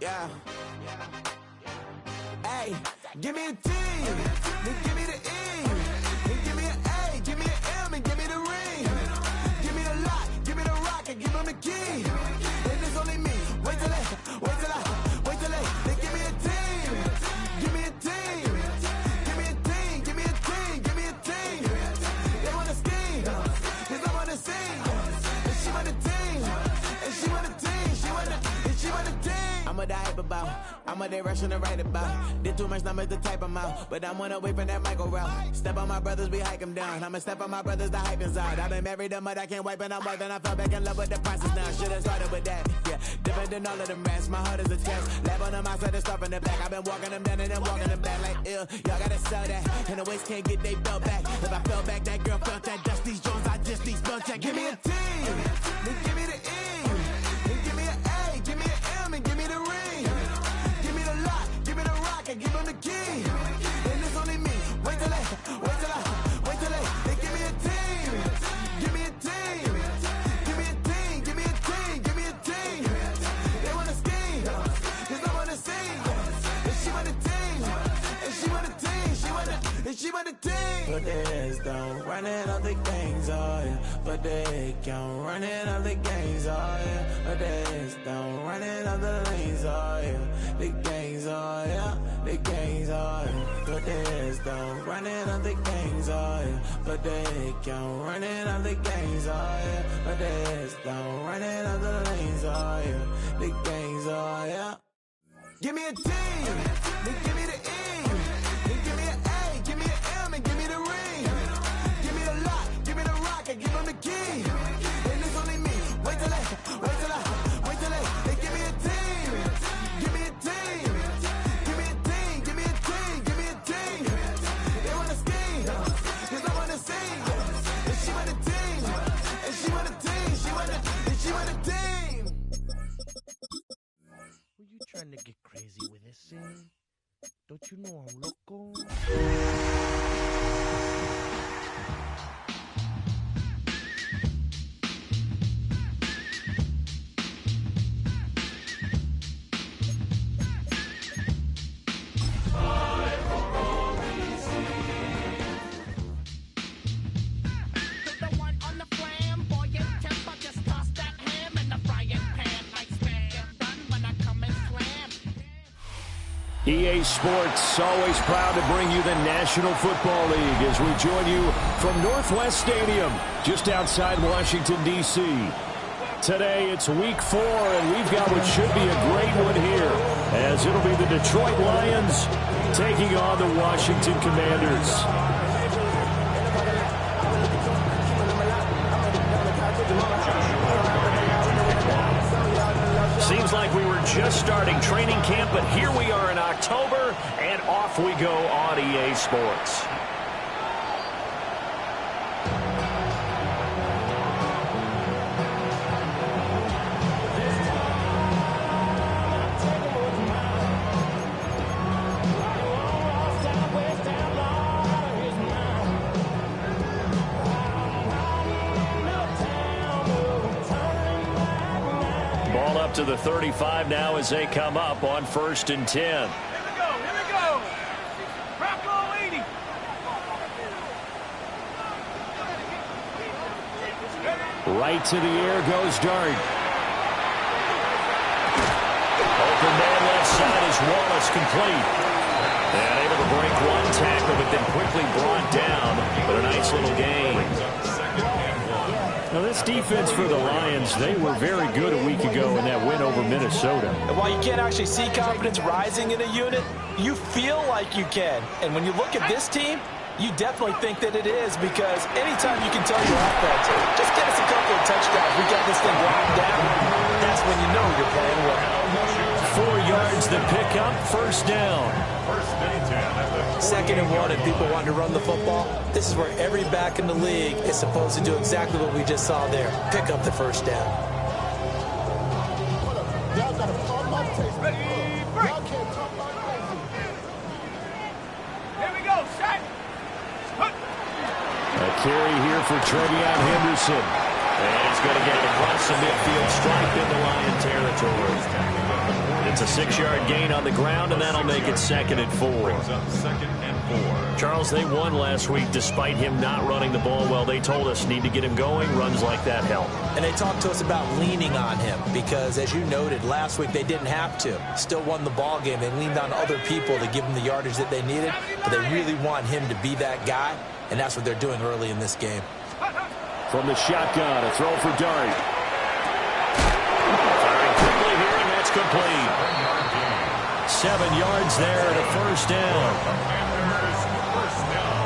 Yeah. Hey, give me a T, then give me the E, then give me an A, give me an M, and give me the ring. Give me the lock, give me the rock, and give them the key. And it's only me. Wait till they, then give me a team. Give me a team. Give me a team, give me a team, give me a team. They wanna scheme, 'cause I wanna sing. And she want a team, and she want a team, she want a team. I'm a hype about, I'm a they rushing to write about. Did too much numbers to type them out, but I'm one away from that micro route. Step on my brothers, we hike them down. I'ma step on my brothers, the hype inside. I've been married them, but I can't wipe and I'm more than I fell back in love with the process now. Should've started with that, yeah. Different than all of them rats, my heart is a test. Lab on them outside and stuff in the back. I've been walking them down and then walking them back like ill. Y'all gotta sell that, and the waist can't get they belt back. If I fell back, that girl felt that. Dust these Jones, I just these spell check. Give me a T, then give me the E, then give me an A, give me an M, and give me the ring. Give me the lock, give me the rock, and give them the key. And it's only me. Wait till they, then give me a team. Give me a team. Give me a team, give me a team, give me a team. They wanna scheme, 'cause I wanna sing. And she want a team, and she want a team, she want a team. Put their heads down, running all the gangs, oh yeah. Put their head down, running all the gangs, oh yeah. Put their heads down, running all the lanes, oh yeah. The gangs, oh yeah. The gangs, oh yeah. Put their heads down, running all the gangs, oh yeah. Put their head down, running all the gangs, oh yeah. Put their heads down, running all the lanes, oh yeah. The gangs, oh yeah. Give me a T, then give me the E, then give me an A, give me an M, and give me the ring. Give me the lock, give me the rock, and give them the key. And it's only me. Wait till they, then give me a team. Give me a team. Give me a team, give me a team, give me a team. They wanna scheme, 'cause I wanna sing. And she want a team, and she want a team, she want a team. Were you trying to get crazy with this scene? Don't you know I'm loco? EA Sports, always proud to bring you the National Football League as we join you from Northwest Stadium, just outside Washington, D.C. Today, it's Week 4, and we've got what should be a great one here, as it'll be the Detroit Lions taking on the Washington Commanders. Seems like we were just starting training camp, but here we are in October, and off we go on EA Sports. To the 35 now as they come up on 1st and 10. Here we go. Bronco 80. Right to the air goes Dart. Open man left side is Wallace, complete. And able to break one tackle, but then quickly brought down. But a nice little gain. Now, this defense for the Lions, they were very good a week ago in that win over Minnesota. And while you can't actually see confidence rising in a unit, you feel like you can. And when you look at this team, you definitely think that it is, because anytime you can tell your offense, just get us a couple of touchdowns, we got this thing locked down, that's when you know you're playing well. 4 yards the pickup, 1st down. 2nd and 1, and people want to run the football. This is where every back in the league is supposed to do exactly what we just saw there. Pick up the 1st down. Ready, break. Here we go, set. A carry here for Trevion Henderson. And he's going to get it across the midfield stripe into Lion territory. The It's a 6-yard gain on the ground, and that'll make it 2nd and 4. Brings up 2nd and 4. Charles, they won last week despite him not running the ball well. They told us need to get him going. Runs like that help. And they talked to us about leaning on him because, as you noted, last week they didn't have to. Still won the ball game. They leaned on other people to give them the yardage that they needed, but they really want him to be that guy, and that's what they're doing early in this game. From the shotgun, a throw for Dart. Firing quickly here, and that's complete. 7 yards there and a first down.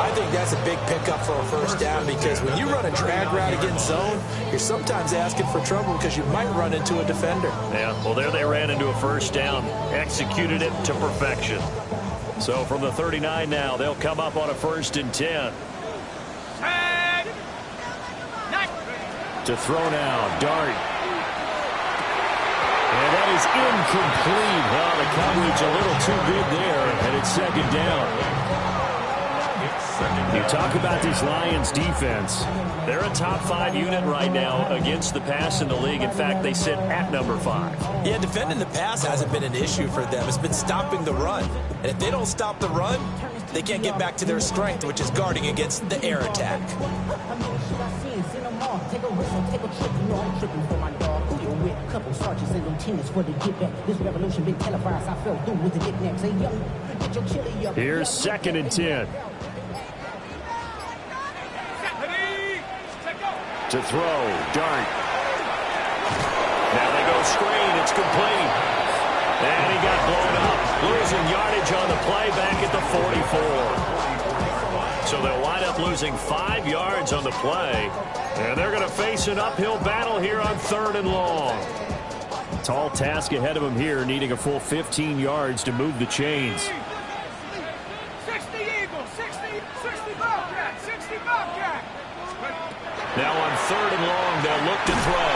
I think that's a big pickup for a first down because when you run a drag route against zone, you're sometimes asking for trouble because you might run into a defender. Yeah, well, there they ran into a first down. Executed it to perfection. So from the 39 now, they'll come up on a 1st and 10. To throw now, Dart. And that is incomplete. Well, the coverage a little too good there, and it's 2nd down. You talk about this Lions defense. They're a top 5 unit right now against the pass in the league. In fact, they sit at number 5. Yeah, defending the pass hasn't been an issue for them. It's been stopping the run. And if they don't stop the run, they can't get back to their strength, which is guarding against the air attack. Here's 2nd and 10. To throw, Dart. Now they go screen. It's complete. And he got blown up. Losing yardage on the play back at the 44. So they'll wind up losing 5 yards on the play. And they're going to face an uphill battle here on 3rd and long. Tall task ahead of them here, needing a full 15 yards to move the chains. 60 Eagles, 60 Bobcat, 60 Bobcat. Now on 3rd and long, they'll look to throw.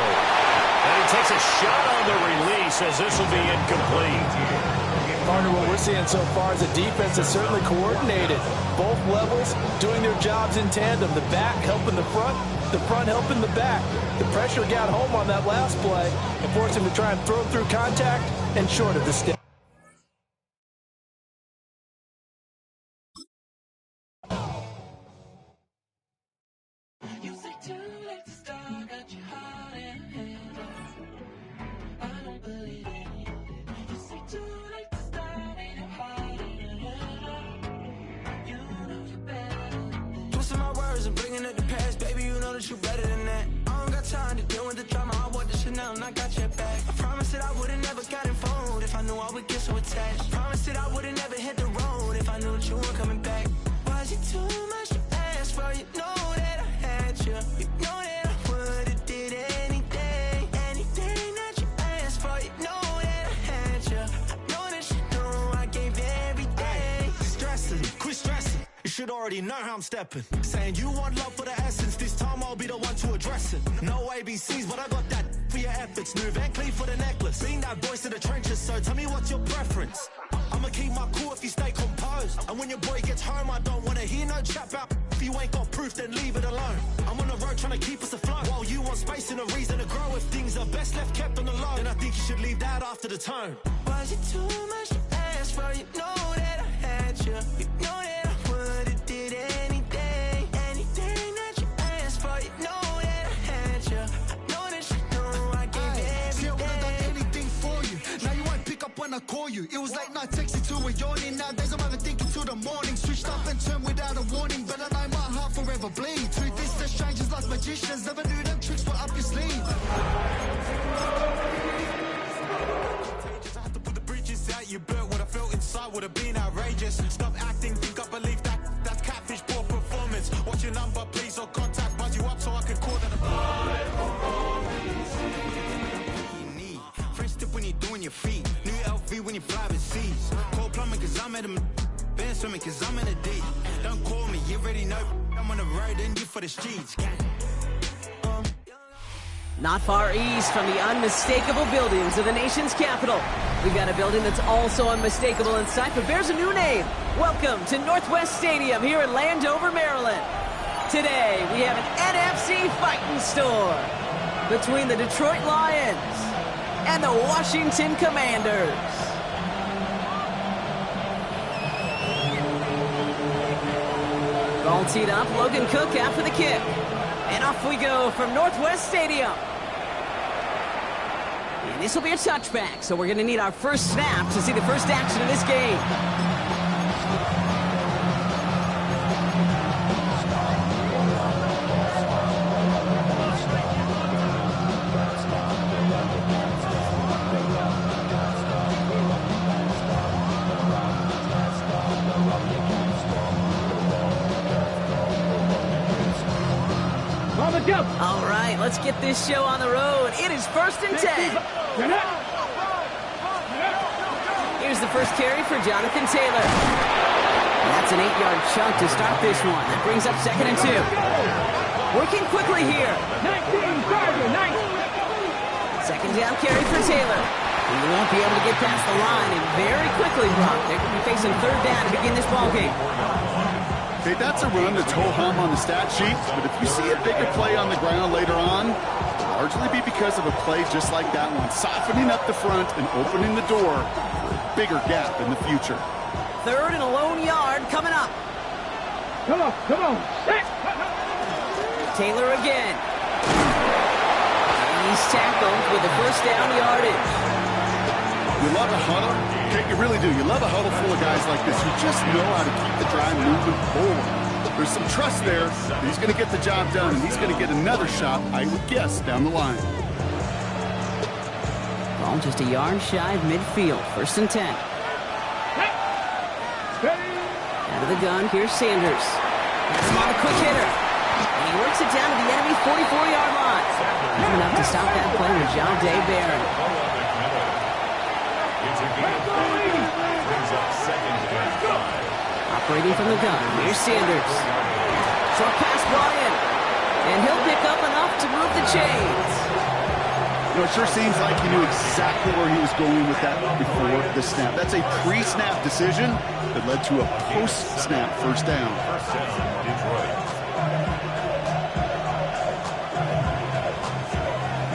And he takes a shot on the release as this will be incomplete. Partner, what we're seeing so far is a defense that's certainly coordinated. Both levels doing their jobs in tandem. The back helping the front helping the back. The pressure got home on that last play and forced him to try and throw through contact and short of the stick. Already know how I'm stepping. Saying you want love for the essence, this time I'll be the one to address it. No ABCs, but I got that for your efforts. New Van Cleef for the necklace. Being that voice of the trenches, so tell me what's your preference. I'ma keep my cool if you stay composed. And when your boy gets home, I don't wanna hear no chat about if you ain't got proof, then leave it alone. I'm on the road trying to keep us afloat. While you want space and a reason to grow. If things are best left kept on the low, then I think you should leave that after the tone. Was it too much to ask for? You know that I had you. You know that I would've did anything that you asked for. You know that I had you. I know that you know I gave everything. See, I would've done anything for you. Now you won't pick up when I call you. It was late night texting to a yawning. Nowadays I'm overthinking till the morning. Switched up and turned without a warning, but I know my heart forever bleeds. Truth is that strangers like magicians never knew them tricks were up your sleeve. You built what I felt inside would have been outrageous. Stop acting, think I believe that. That's catfish, poor performance. What's your number, please, or contact? Buzz you up so I can call that a French tip when you're doing your feet. New LV when you fly overseas. Call plumbing cause I'm at a band swimming cause I'm in a D. Don't call me, you already know. I'm on the road and you for the streets. Not far east from the unmistakable buildings of the nation's capital, we've got a building that's also unmistakable in sight, but bears a new name. Welcome to Northwest Stadium here in Landover, Maryland. Today, we have an NFC fighting storm between the Detroit Lions and and the Washington Commanders. Ball teed up, Logan Cook after the kick. And off we go from Northwest Stadium. And this will be a touchback, so we're going to need our first snap to see the first action of this game. All right, let's get this show on the road. It is 1st and 10. Here's the first carry for Jonathan Taylor. And that's an 8-yard chunk to start this one. That brings up 2nd and 2. Working quickly here. 2nd down carry for Taylor. He won't be able to get past the line, and very quickly, Brock, they're going to be facing 3rd down to begin this ball game. Okay, that's a run that's ho-hum on the stat sheet, but if you see a bigger play on the ground later on, it'll largely be because of a play just like that one, softening up the front and opening the door for a bigger gap in the future. 3rd and a lone yard coming up. Come on. Taylor again. And he's tackled with the first down yardage. You love a huddle? Okay, you really do. You love a huddle full of guys like this who just know how to keep the drive moving forward. There's some trust there that he's going to get the job done, and he's going to get another shot, I would guess, down the line. Ball just a yard shy of midfield. 1st and 10. Out of the gun, here's Sanders. That's him on a quick hitter. And he works it down to the enemy 44-yard line. Not enough to stop that play with John Day Barron. Operating from the gun, here's Sanders. Short pass brought in. And he'll pick up enough to move the chains. You know, it sure seems like he knew exactly where he was going with that before the snap. That's a pre-snap decision that led to a post-snap first down.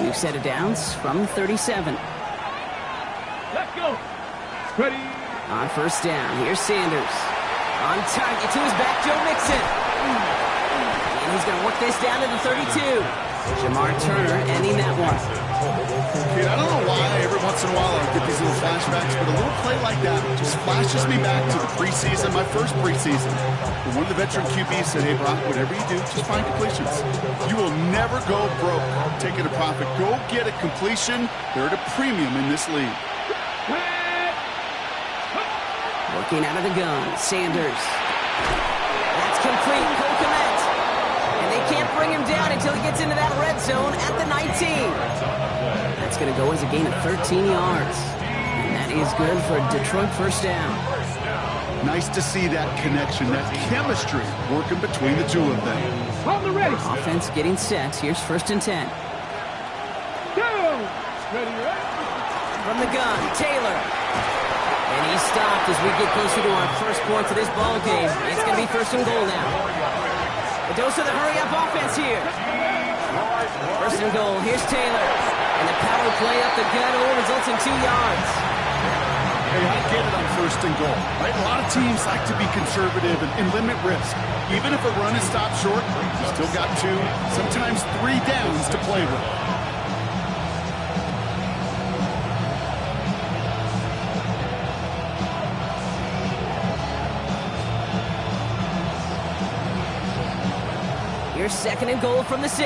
New set of downs from 37. Let's go. Ready. On 1st down, here's Sanders. On target to his back, Joe Mixon. And he's going to work this down to the 32. Jamar Turner ending that one. Kid, I don't know why every once in a while I get these little flashbacks, but a little play like that just flashes me back to the preseason, my first preseason. When one of the veteran QBs said, hey, Brock, whatever you do, just find completions. You will never go broke taking a profit. Go get a completion. They're at a premium in this league. Working out of the gun, Sanders. That's complete, Cole Kmet. And they can't bring him down until he gets into that red zone at the 19. That's going to go as a gain of 13 yards. And that is good for Detroit 1st down. Nice to see that connection, that chemistry working between the two of them. On the ready. Offense getting set. Here's 1st and 10. Go. Ready. From the gun, Taylor. And he's stopped as we get closer to our first points of this ball game. It's going to be 1st and goal now. A dose of the hurry-up offense here. 1st and goal. Here's Taylor. And the power play up the gut only results in 2 yards. Hey, I get it on 1st and goal, right? A lot of teams like to be conservative and limit risk. Even if a run is stopped short, you still got 2, sometimes 3 downs to play with. Here's 2nd and goal from the 6.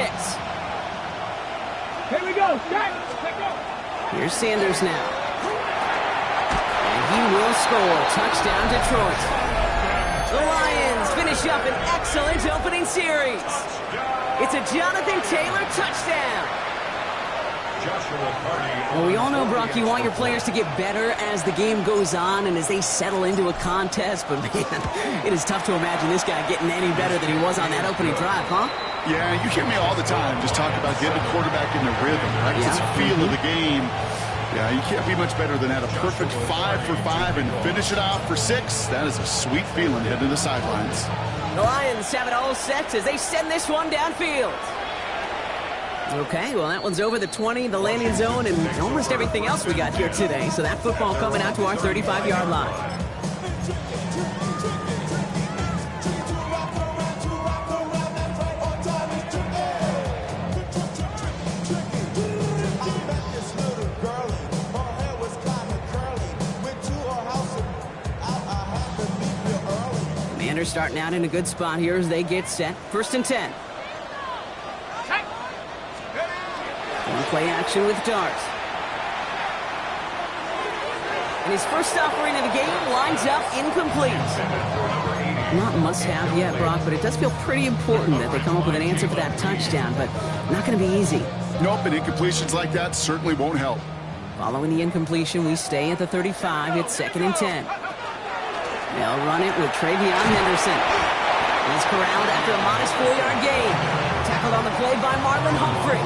Here we go. Set. Go. Here's Sanders now. And he will score. Touchdown, Detroit. The Lions finish up an excellent opening series. It's a Jonathan Taylor touchdown. Well, we all know, Brock, you want your players to get better as the game goes on and as they settle into a contest, but man, it is tough to imagine this guy getting any better than he was on that opening drive, huh? Yeah, you hear me all the time just talk about getting the quarterback in the rhythm, right? Yeah. It's the feel of the game. Yeah, you can't be much better than that. A perfect 5 for 5 and finish it off for 6. That is a sweet feeling heading to the sidelines. The Lions have it all set as they send this one downfield. Okay, well, that one's over the 20, the landing zone, and almost everything else we got here today. So that football coming out to our 35-yard line. Commanders starting out in a good spot here as they get set. 1st and 10. Play action with Darts. And his first offering of the game lines up incomplete. Not must-have yet, Brock, but it does feel pretty important that they come up with an answer for that touchdown, but not going to be easy. Nope, and incompletions like that certainly won't help. Following the incompletion, we stay at the 35. It's 2nd and 10. They'll run it with Travion Henderson. He's corralled after a modest 4-yard gain. Tackled on the play by Marlon Humphrey.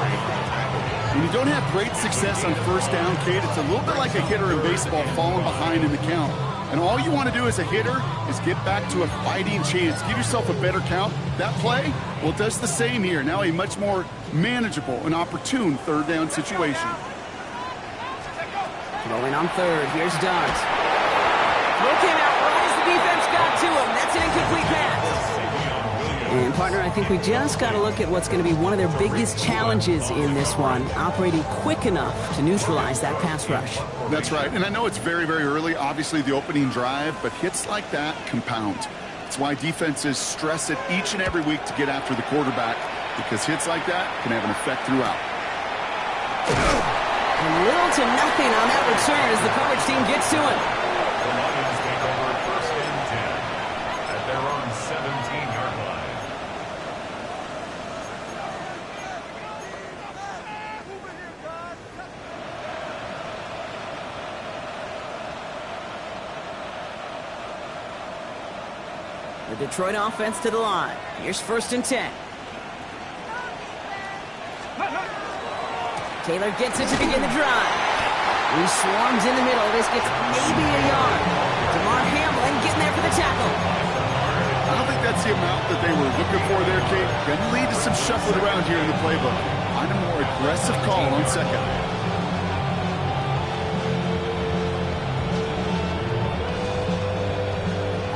When you don't have great success on 1st down, Kate, it's a little bit like a hitter in baseball falling behind in the count. And all you want to do as a hitter is get back to a fighting chance. Give yourself a better count. That play, well, it does the same here. Now a much more manageable and opportune 3rd down situation. Throwing on 3rd. Here's Darts. Throw came out right as the defense got to him. That's an incomplete pass. And, partner, I think we just got to look at what's going to be one of their biggest challenges in this one, operating quick enough to neutralize that pass rush. That's right. And I know it's very, very early, obviously the opening drive, but hits like that compound. It's why defenses stress it each and every week to get after the quarterback, because hits like that can have an effect throughout. A little to nothing on that return as the coverage team gets to him. The Lions take over 1st and 10 at their own 17-yard line. The Detroit offense to the line. Here's 1st and 10. Taylor gets it to begin the drive. He swarms in the middle. This gets maybe a yard. DeMar Hamlin getting there for the tackle. I don't think that's the amount that they were looking for there, Kate. Going to lead to some shuffling around here in the playbook. Find a more aggressive call on 2nd.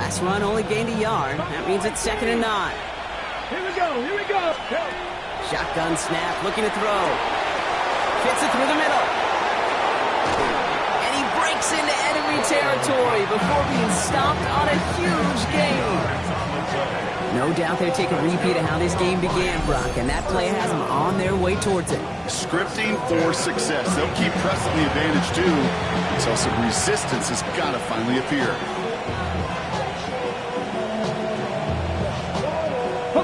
Last run only gained a yard. That means it's 2nd and 9. Here we go, here we go. Shotgun snap, looking to throw. Fits it through the middle. And he breaks into enemy territory before being stopped on a huge gain. No doubt they take a repeat of how this game began, Brock, and that play has them on their way towards it. Scripting for success. They'll keep pressing the advantage, too, until some resistance has got to finally appear.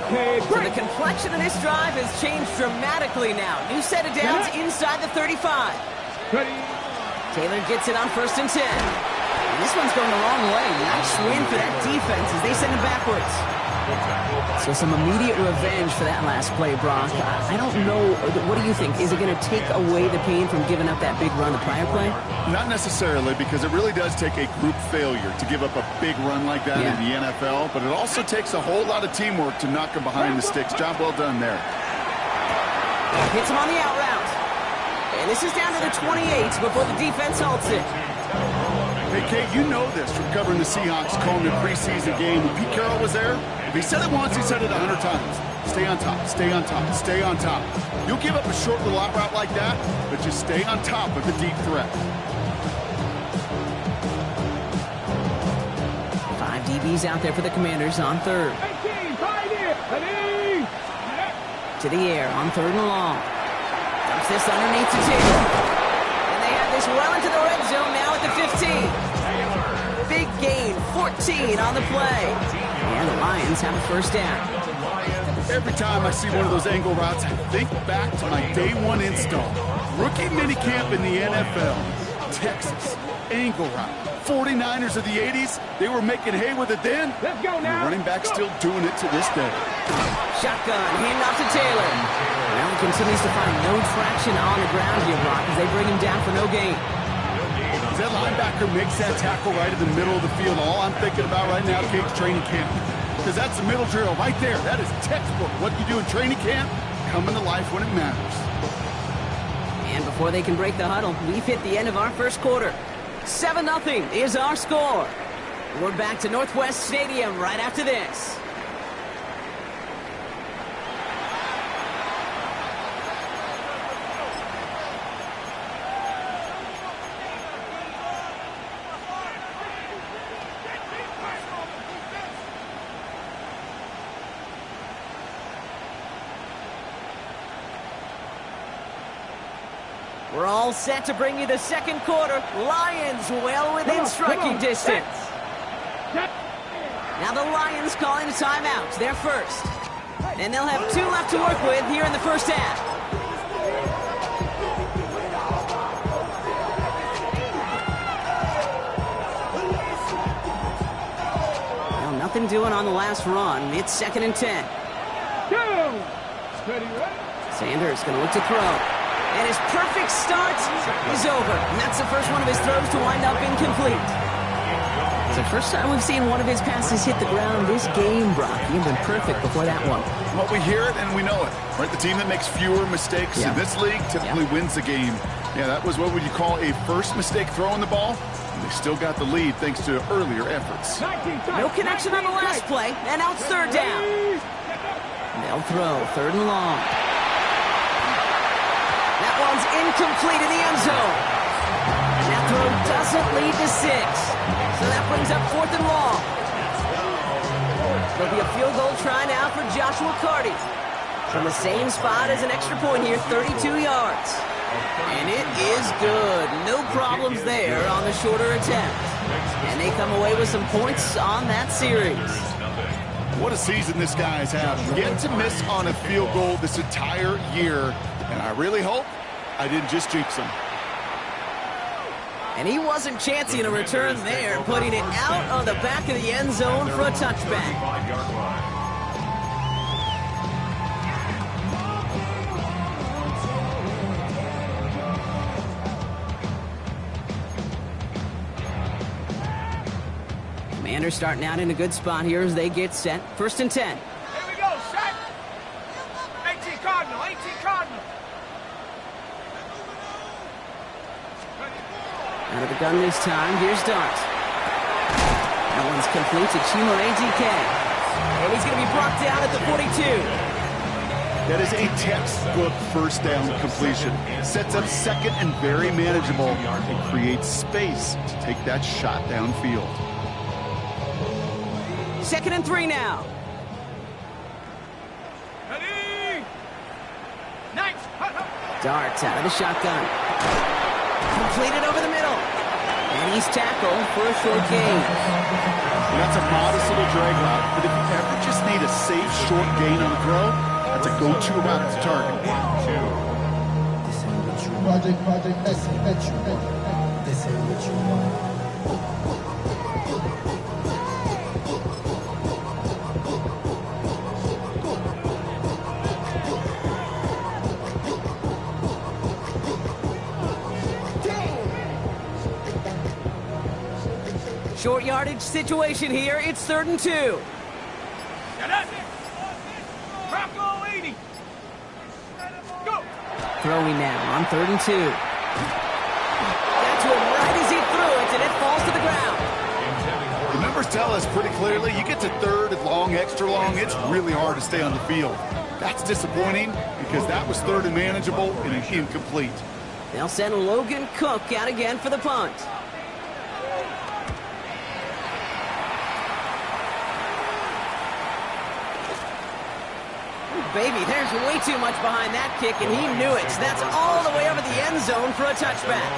So the complexion of this drive has changed dramatically now. New set of downs inside the 35. Taylor gets it on 1st and 10. And this one's going the wrong way. Nice win for that defense as they send it backwards. So some immediate revenge for that last play, Brock. I don't know. What do you think? Is it going to take away the pain from giving up that big run the prior play? Not necessarily, because it really does take a group failure to give up a big run like that in the NFL, but it also takes a whole lot of teamwork to knock them behind the sticks. Job well done there. Hits him on the out route. And this is down to the 28 before the defense halts it. Hey, Kate, you know this from covering the Seahawks calling the preseason game. When Pete Carroll was there, if he said it once, he said it 100 times. Stay on top, stay on top, stay on top. You'll give up a short little out route like that, but just stay on top of the deep threat. 5 DBs out there for the Commanders on 3rd. To the air on 3rd and long. Dumps this underneath to Taylor. And they have this well into the red zone now at the 15. Big gain, 14 on the play. And the Lions have a 1st down. Every time I see one of those angle routes, I think back to my day 1 install. Rookie minicamp in the NFL. Texas, angle route. 49ers of the 80s, they were making hay with it then. Let's go now. The running back still doing it to this day. Shotgun, hand off to Taylor. Well, he continues to find no traction on the ground here, Brock, as they bring him down for no gain. As that linebacker makes that tackle right in the middle of the field, all I'm thinking about right now, Kate's training camp. Because that's the middle drill right there. That is textbook. What you do in training camp, coming to life when it matters. before they can break the huddle, we've hit the end of our first quarter. 7-0 is our score. We're back to Northwest Stadium right after this. We're all set to bring you the second quarter. Lions well within striking distance. Now the Lions calling a timeout. They're first. And they'll have 2 left to work with here in the first half. Well, nothing doing on the last run. It's 2nd and 10. Sanders going to look to throw. And his perfect start is over. And that's the first one of his throws to wind up incomplete. It's the first time we've seen one of his passes hit the ground this game, Brock. He'd been perfect before that one. Well, we hear it and we know it. Right? The team that makes fewer mistakes in this league typically wins the game. Yeah, that was what would you call a first mistake throwing the ball. And they still got the lead thanks to earlier efforts. No connection on the last play. And now it's 3rd down. They'll throw 3rd and long. That one's incomplete in the end zone. And that throw doesn't lead to 6. So that brings up 4th and long. There'll be a field goal try now for Joshua Carty. From the same spot as an extra point here, 32 yards. And it is good. No problems there on the shorter attempt. And they come away with some points on that series. What a season this guy's had. Yet to miss on a field goal this entire year. And I really hope I didn't just jinx him. And he wasn't chancing a return there, putting it out on the back of the end zone for a touchback. Commanders starting out in a good spot here as they get set. 1st and 10. Here we go, set. 18 Cardinal, 18 Cardinal. Out of the gun this time, here's Dart. That one's complete to Chimere DK. And he's going to be brought down at the 42. That is a textbook first down completion. Sets up 2nd and very manageable and creates space to take that shot downfield. 2nd and 3 now. Ready? Nice. Dart out of the shotgun. Completed over the middle. And he's tackled for a short gain. And that's a modest little drag route, but if you ever just need a safe short gain on the throw, that's a go-to route to target. Project, this ain't what you want. Short yardage situation here. It's 3rd and 2. Bronco 80. Go. Throwing now on 3rd and 2. Got to him right as he threw it, and it falls to the ground. The numbers tell us pretty clearly, you get to 3rd and long, extra long, it's really hard to stay on the field. That's disappointing because that was 3rd and manageable and incomplete. They'll send Logan Cook out again for the punt. Baby, there's way too much behind that kick, and he knew it. That's all the way over the end zone for a touchback.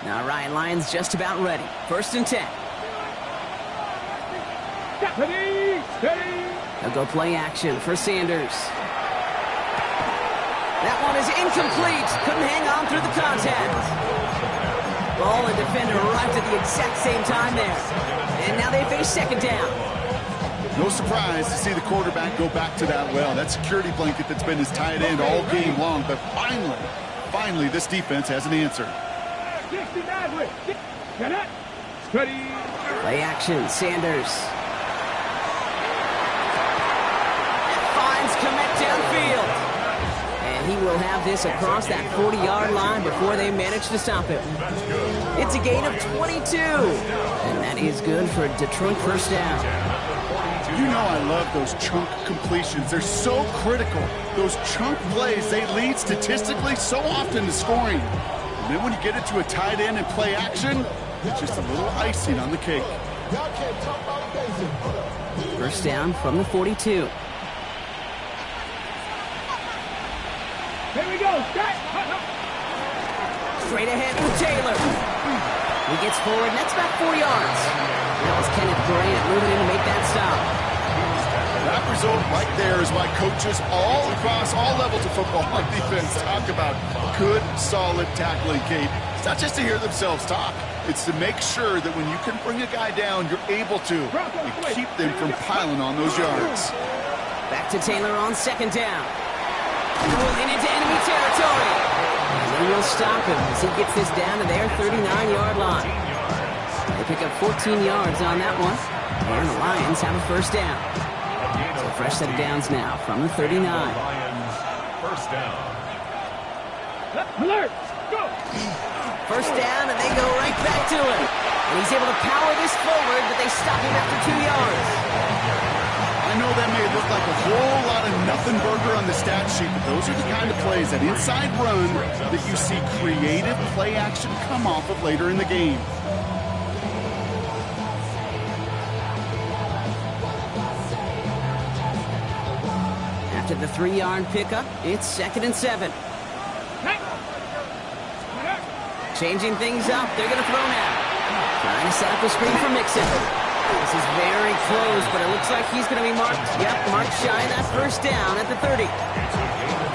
Now Ryan Lyons just about ready. 1st and 10. They'll go play action for Sanders. That one is incomplete. Couldn't hang on through the contact. Ball and defender arrived at the exact same time there. And now they face 2nd down. No surprise to see the quarterback go back to that well. That security blanket that's been his tight end all game long. But finally, this defense has an answer. Play action, Sanders. Finds Kmet downfield. And he will have this across that 40-yard line before they manage to stop him. It's a gain of 22. And that is good for a Detroit first down. You know I love those chunk completions. They're so critical. Those chunk plays, they lead statistically so often to scoring. And then when you get it to a tight end and play action, it's just a little icing on the cake. First down from the 42. Here we go. Straight ahead with Taylor. He gets forward, and that's about 4 yards. That was Kenneth Grant moving in to make that stop. That result right there is why coaches all across all levels of football on defense talk about good, solid tackling, Kate. It's not just to hear themselves talk. It's to make sure that when you can bring a guy down, you're able to and keep them from piling on those yards. Back to Taylor on second down. Moving into enemy territory. And they will stop him as he gets this down to their 39-yard line. They pick up 14 yards on that one. And the Lions have a first down. So fresh set of downs now from the 39. Lions, first down. Alert! Go! First down, and they go right back to it. And he's able to power this forward, but they stop him after 2 yards. I know that may look like a whole lot of nothing burger on the stat sheet, but those are the kind of plays, that inside run, that you see creative play action come off of later in the game. After the 3-yard pickup, it's 2nd and 7. Changing things up, they're going to throw now. Trying to set up a screen for Mixon. This is very close, but it looks like he's going to be marked. Yep, marked shy of that first down at the 30.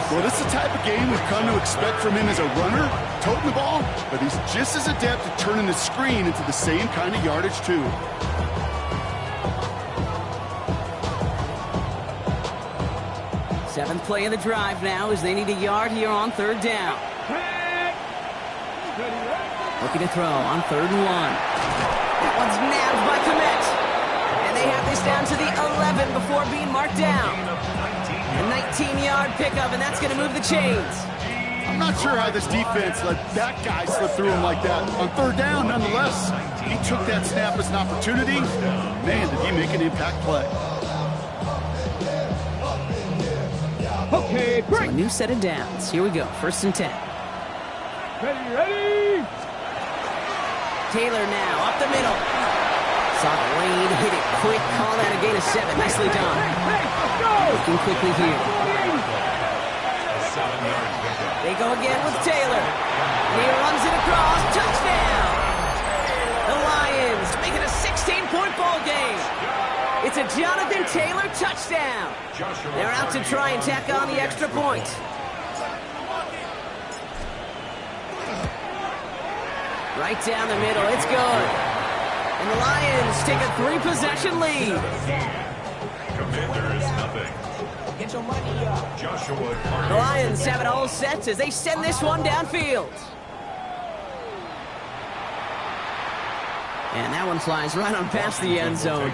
Well, this is the type of game we've come to expect from him as a runner, toting the ball, but he's just as adept at turning the screen into the same kind of yardage, too. Seventh play of the drive now as they need a yard here on third down. Looking to throw on 3rd and 1. That one's nabbed by Kmet. And they have this down to the 11 before being marked down. A 19-yard pickup, and that's going to move the chains. I'm not sure how this defense let that guy slip through him like that. On 3rd down, nonetheless, he took that snap as an opportunity. Man, did he make an impact play. Okay, so a new set of downs. Here we go, 1st and 10. Ready? Taylor now, up the middle. Saw the lane, hit it quick, call that a gain of 7. Nicely done. Looking quickly here. They go again with Taylor. He runs it across, touchdown! The Lions make it a 16-point ball game. It's a Jonathan Taylor touchdown. They're out to try and tack on the extra point. Right down the middle, it's good. And the Lions take a 3-possession lead. Commanders, nothing. Get your money up. Joshua The Lions have it all set as they send this one downfield. And that one flies right on past the end zone.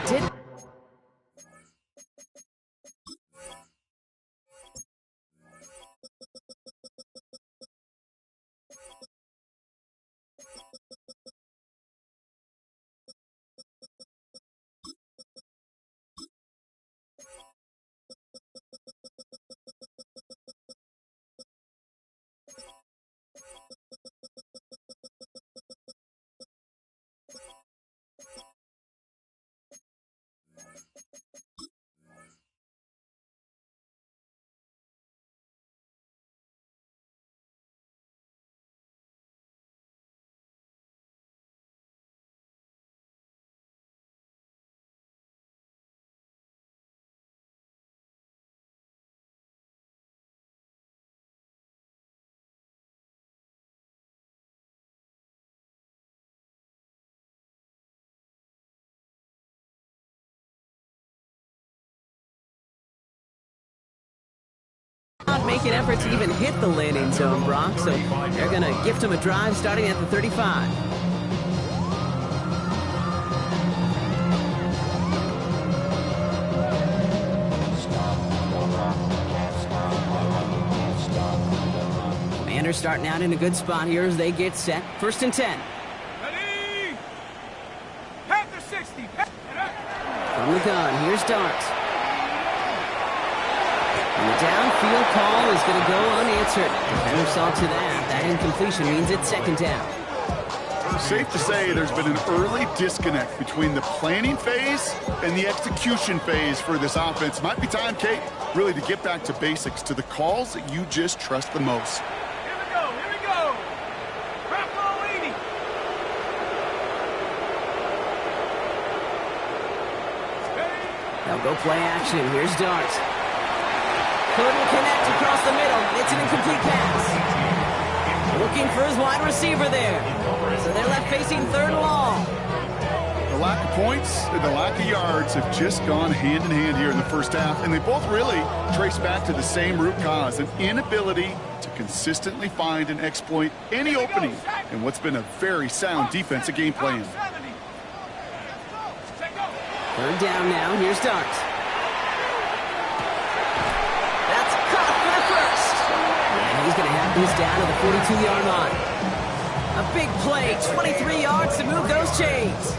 Not make an effort to even hit the landing zone, Brock, so they're going to gift him a drive starting at the 35. starting out in a good spot here as they get set. 1st and 10. Ready? Panther 60. From the gun, here's Dart. And the downfield call is going to go unanswered. Defender saw to that. That incompletion means it's 2nd down. Safe to say there's been an early disconnect between the planning phase and the execution phase for this offense. Might be time, Kate, really to get back to basics, to the calls that you just trust the most. Here we go, here we go. Drop ball 80. They'll go play action. Here's Dart. Couldn't connect across the middle. It's an incomplete pass. Looking for his wide receiver there. So they're left facing 3rd and long. The lack of points and the lack of yards have just gone hand in hand here in the first half, and they both really trace back to the same root cause, an inability to consistently find and exploit any opening in what's been a very sound defensive game plan. 3rd down now. Here's Dart. That's caught for the 1st. And he's going to have this down to the 42-yard line. A big play, 23 yards to move those chains.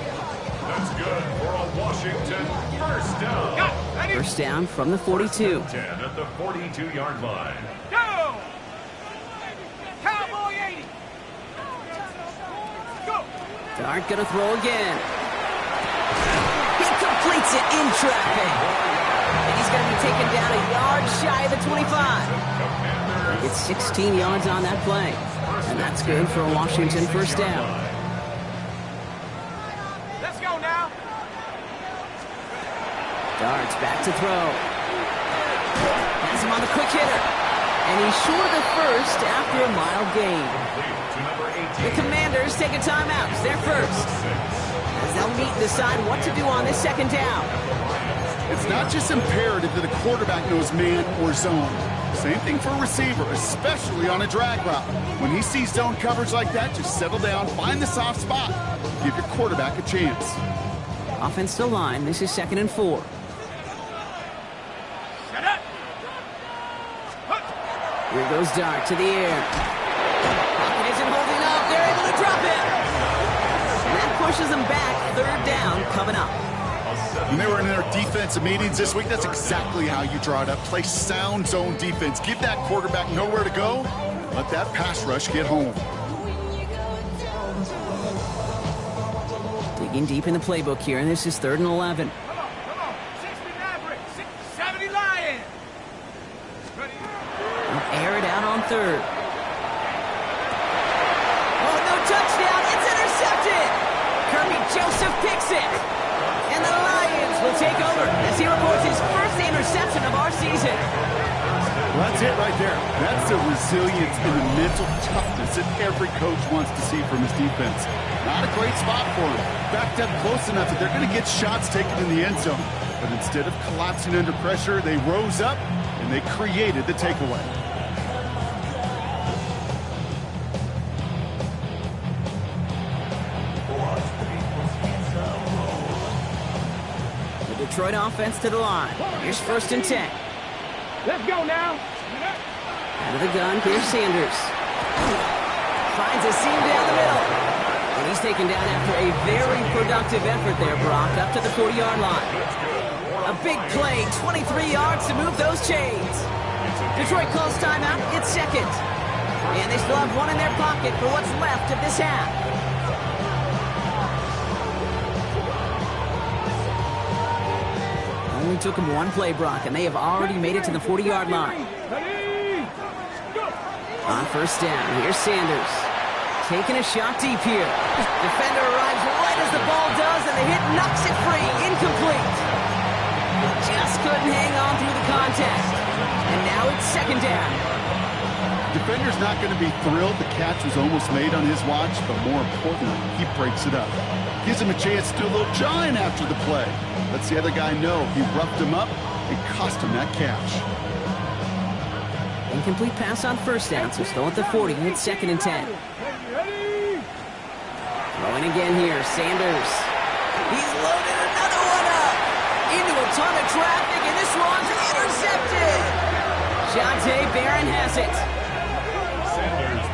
That's good for a Washington 1st down. 1st down from the 42. 10 at the 42-yard line. Go! Cowboy 80. Go! Dart going to throw again. He completes it in traffic. And he's going to be taken down a yard shy of the 25. He gets 16 yards on that play. And that's good for a Washington 1st down. Let's go now. Dart's back to throw. Has him on the quick hitter. And he's short of the 1st after a mild gain. The Commanders take a timeout. It's their 1st. As they'll meet and decide what to do on this 2nd down. It's not just imperative that a quarterback knows man or zone. Same thing for a receiver, especially on a drag route. When he sees zone coverage like that, just settle down, find the soft spot. Give your quarterback a chance. Offense to line. This is 2nd and 4. Shut up. Here goes Dart to the air. Pocket isn't holding up. They're able to drop it. And that pushes them back. 3rd down coming up. When they were in their defensive meetings this week, that's exactly how you draw it up. Play sound zone defense. Give that quarterback nowhere to go. Let that pass rush get home. Digging deep in the playbook here, and this is 3rd and 11. Come on. 60 Maverick, 70 Lion. Ready? They'll air it out on 3rd. Oh, no touchdown. It's intercepted. Kirby Joseph picks it. And the Lions will take over as he reports his 1st interception of our season. Well, that's it right there. That's the resilience and the mental toughness that every coach wants to see from his defense. Not a great spot for him. Backed up close enough that they're going to get shots taken in the end zone. But instead of collapsing under pressure, they rose up and they created the takeaway. Detroit offense to the line. Here's 1st and 10. Let's go now. Out of the gun, here's Sanders. Finds a seam down the middle. And he's taken down after a very productive effort there, Brock, up to the 40-yard line. A big play, 23 yards to move those chains. Detroit calls timeout. It's 2nd. And they still have one in their pocket for what's left of this half. Only took him one play, Brock, and they have already made it to the 40-yard line. On 1st down, here's Sanders. Taking a shot deep here. Defender arrives right as the ball does, and the hit knocks it free. Incomplete. Just couldn't hang on through the contact. And now it's 2nd down. Defender's not going to be thrilled the catch was almost made on his watch, but more importantly, he breaks it up. Gives him a chance to do a little jawing after the play. Lets the other guy know he roughed him up and cost him that catch. Incomplete pass on 1st down, so still at the 40. It's 2nd and 10. Throwing again here, Sanders. He's loaded another one up. Into a ton of traffic, and this one's intercepted. Jonte Barron has it. Sanders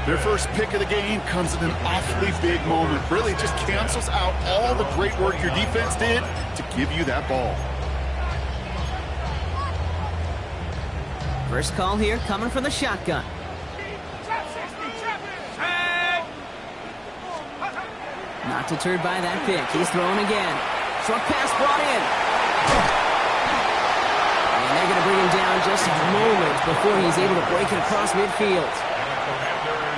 Their first pick of the game comes at an awfully big moment. Really just cancels out all the great work your defense did to give you that ball. First call here coming from the shotgun. Not deterred by that pick. He's throwing again. Short pass brought in. And they're going to bring him down just a moment before he's able to break it across midfield.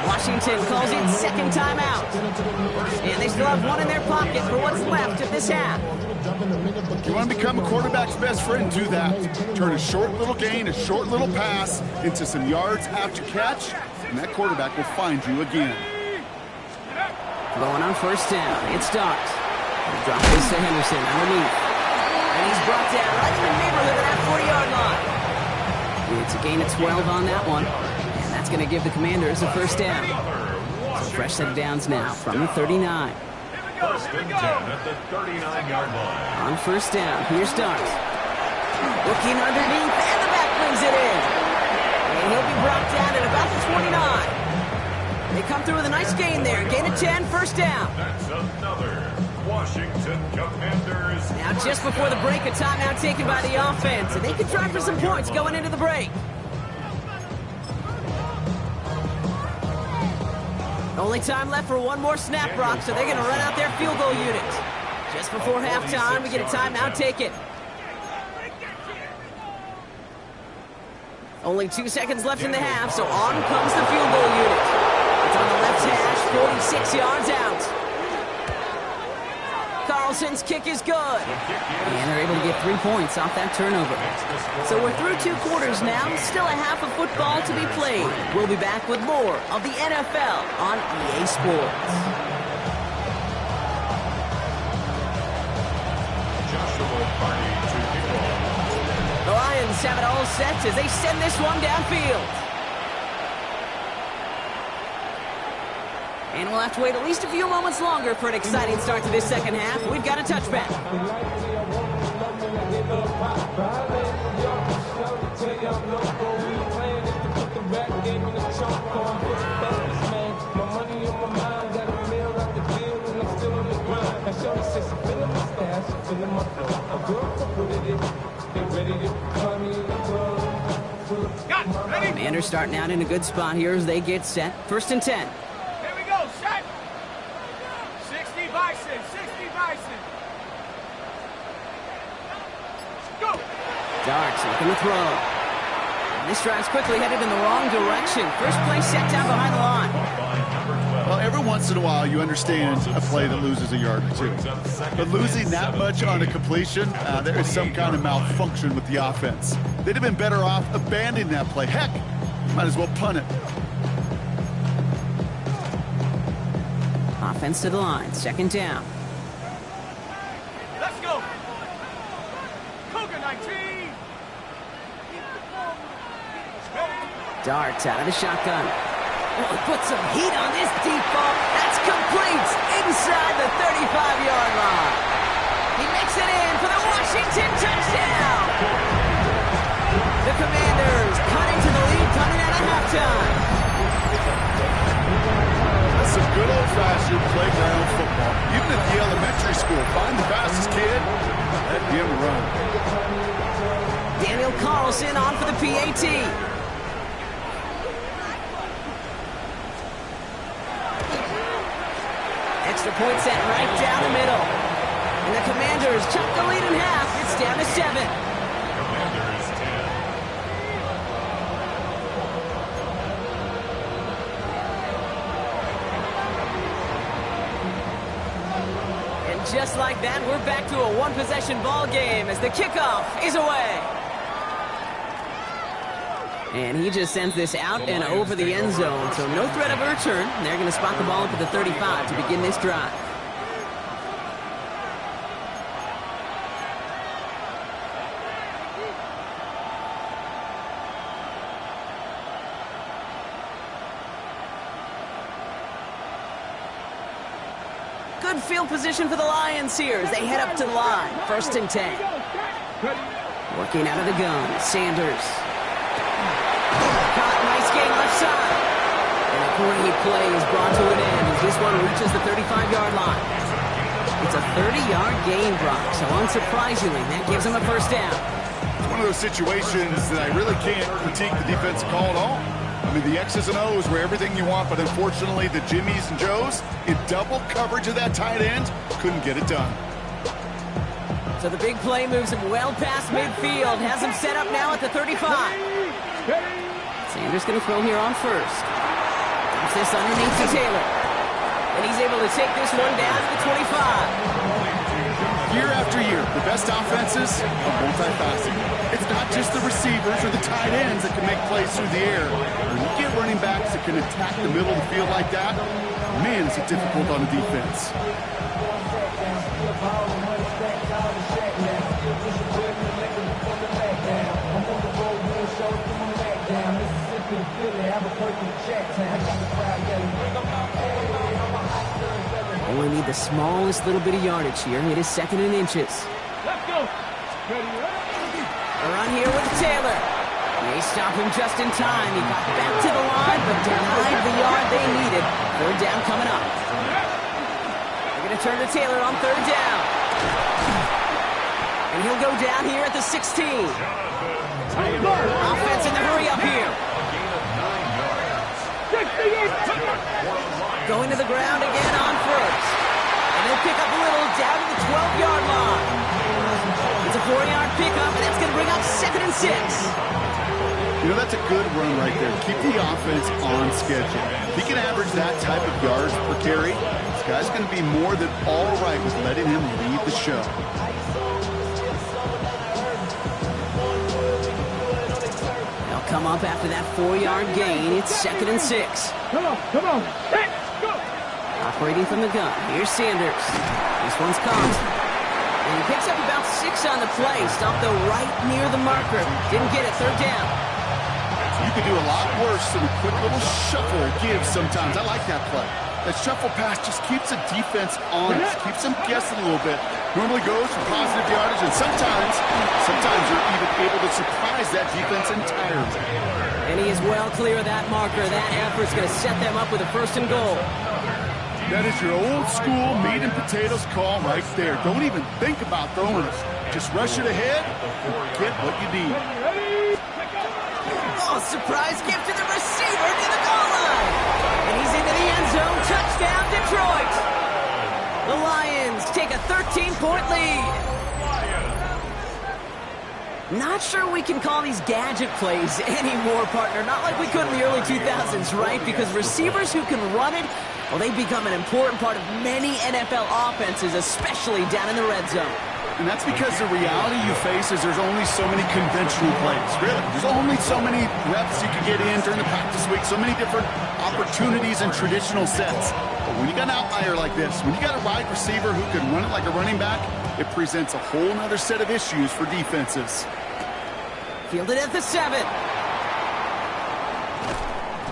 Washington calls in second timeout. And they still have one in their pocket for what's left of this half. You want to become a quarterback's best friend, do that. Turn a short little gain, a short little pass into some yards after catch, and that quarterback will find you again. Going on first down. It starts. Drop this to Henderson underneath. And he's brought down right in the neighborhood of that 40-yard line. It's a gain of 12 on that one. And that's going to give the Commanders a first down. So fresh set of downs now from the 39. First and 10 at the 39-yard line. On first down, here starts. Looking underneath, and the back brings it in. And he'll be brought down at about the 29. They come through with a nice gain there. Gain of 10, first down. That's another Washington Commanders. Now just before the break, a timeout taken by the offense. And they can try for some points going into the break. Only time left for one more snap, Brock, so they're going to run out their field goal unit. Just before halftime, we get a timeout taken. Only 2 seconds left in the half, so on comes the field goal unit. It's on the left hash, 46 yards out. Carlson's kick is good. And they're able to get 3 points off that turnover. So we're through 2 quarters now. Still a half of football to be played. We'll be back with more of the NFL on EA Sports. The Lions have it all set as they send this one downfield. And we'll have to wait at least a few moments longer for an exciting start to this second half. We've got a touchback. Commanders starting out in a good spot here as they get set. First and 10. Darts looking to throw. And this drive's quickly headed in the wrong direction. First play set down behind the line. Well, every once in a while you understand a play that loses a yard or two. But losing that much on a completion, there is some kind of malfunction with the offense. They'd have been better off abandoning that play. Heck, might as well punt it. Offense to the line. Second down. Let's go. Cougar 19. Darts out of the shotgun. Oh, put some heat on this deep ball. That's complete inside the 35-yard line. He makes it in for the Washington touchdown. The Commanders cutting to the lead coming out of halftime. That's some good old-fashioned playground football. Even at the elementary school, find the fastest kid, let him run. Daniel Carlson on for the PAT. Extra point set right down the middle. And the Commanders chop the lead in half. It's down to 7. Commanders 10. And just like that, we're back to a one-possession ball game as the kickoff is away. And he just sends this out and over the end zone, so no threat of a return. They're going to spot the ball up at the 35 to begin this drive. Good field position for the Lions here as they head up to the line. First and 10. Working out of the gun, Sanders. Caught, nice gain left side. And the Great play is brought to an end as this one reaches the 35-yard line. It's a 30-yard gain, Brock, so unsurprisingly, that gives them a first down. It's one of those situations that I really can't critique the defensive call at all. I mean, the X's and O's were everything you want, but unfortunately, the Jimmies and Joes, in double coverage of that tight end, couldn't get it done. So the big play moves him well past midfield, has him set up now at the 35. Sanders going to throw here on first. Dumps this underneath to Taylor. And he's able to take this one down to the 25. Year after year, the best offenses are multifaceted. It's not just the receivers or the tight ends that can make plays through the air. When you get running backs that can attack the middle of the field like that, man, is it difficult on the defense. Only need the smallest little bit of yardage here. It is second and inches. Let's go. A run here with Taylor. They stop him just in time. He got back to the line, but denied the yard they needed. Third down coming up. They're going to turn to Taylor on third down. And he'll go down here at the 16. Offense in the hurry up here. Going to the ground again on first. And they'll pick up a little down to the 12-yard line. It's a 4-yard pickup, and that's going to bring up 2nd and 6. You know, that's a good run right there. Keep the offense on schedule. If he can average that type of yards per carry, this guy's going to be more than all right with letting him lead the show. They'll come up after that 4-yard gain. It's 2nd and 6. Come on. Let's go. Operating from the gun. Here's Sanders. This one's caught. And he picks up about 6 on the play. Stopped though right near the marker. Didn't get it. Third down. You could do a lot worse than a quick little shuffle give sometimes. I like that play. That shuffle pass just keeps the defense honest, keeps them guessing a little bit. Normally goes for positive yardage, and sometimes you're even able to surprise that defense entirely. And he is well clear of that marker. That effort's going to set them up with a 1st and goal. That is your old school meat and potatoes call right there. Don't even think about throwing it. Just rush it ahead and get what you need. Oh, surprise gift to the receiver to the goal line. And he's into the end zone. Touchdown, Detroit. The Lions take a 13-point lead. Not sure we can call these gadget plays anymore, partner. Not like we could in the early 2000s, right? Because receivers who can run it, well, they've become an important part of many NFL offenses, especially down in the red zone. And that's because the reality you face is there's only so many conventional plays. Really, there's only so many reps you can get in during the practice week, so many different opportunities and traditional sets. But when you got an outlier like this, when you got a wide receiver who can run it like a running back, it presents a whole other set of issues for defenses. Fielded at the 7.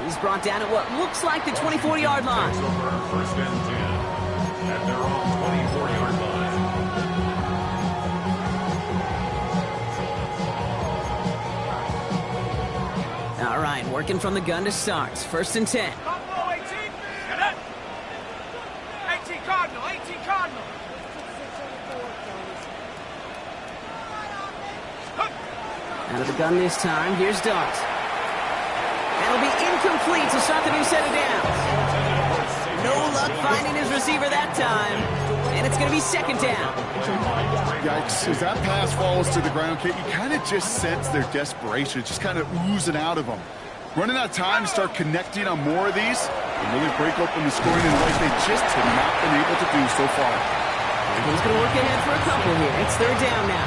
He's brought down at what looks like the 24-yard line. First and 10 at their own 24-yard line. All right, working from the gun to start. 1st and 10. 18 Cardinal. Out of the gun this time. Here's Dart. That'll be incomplete to start the new set of downs. No luck finding his receiver that time. And it's going to be 2nd down. Yikes, as that pass falls to the ground, Kate, you kind of just sense their desperation. It's just kind of oozing out of them. Running out of time to start connecting on more of these and really break open the scoring in ways they just have not been able to do so far. He's going to work ahead for a couple here. It's 3rd down now.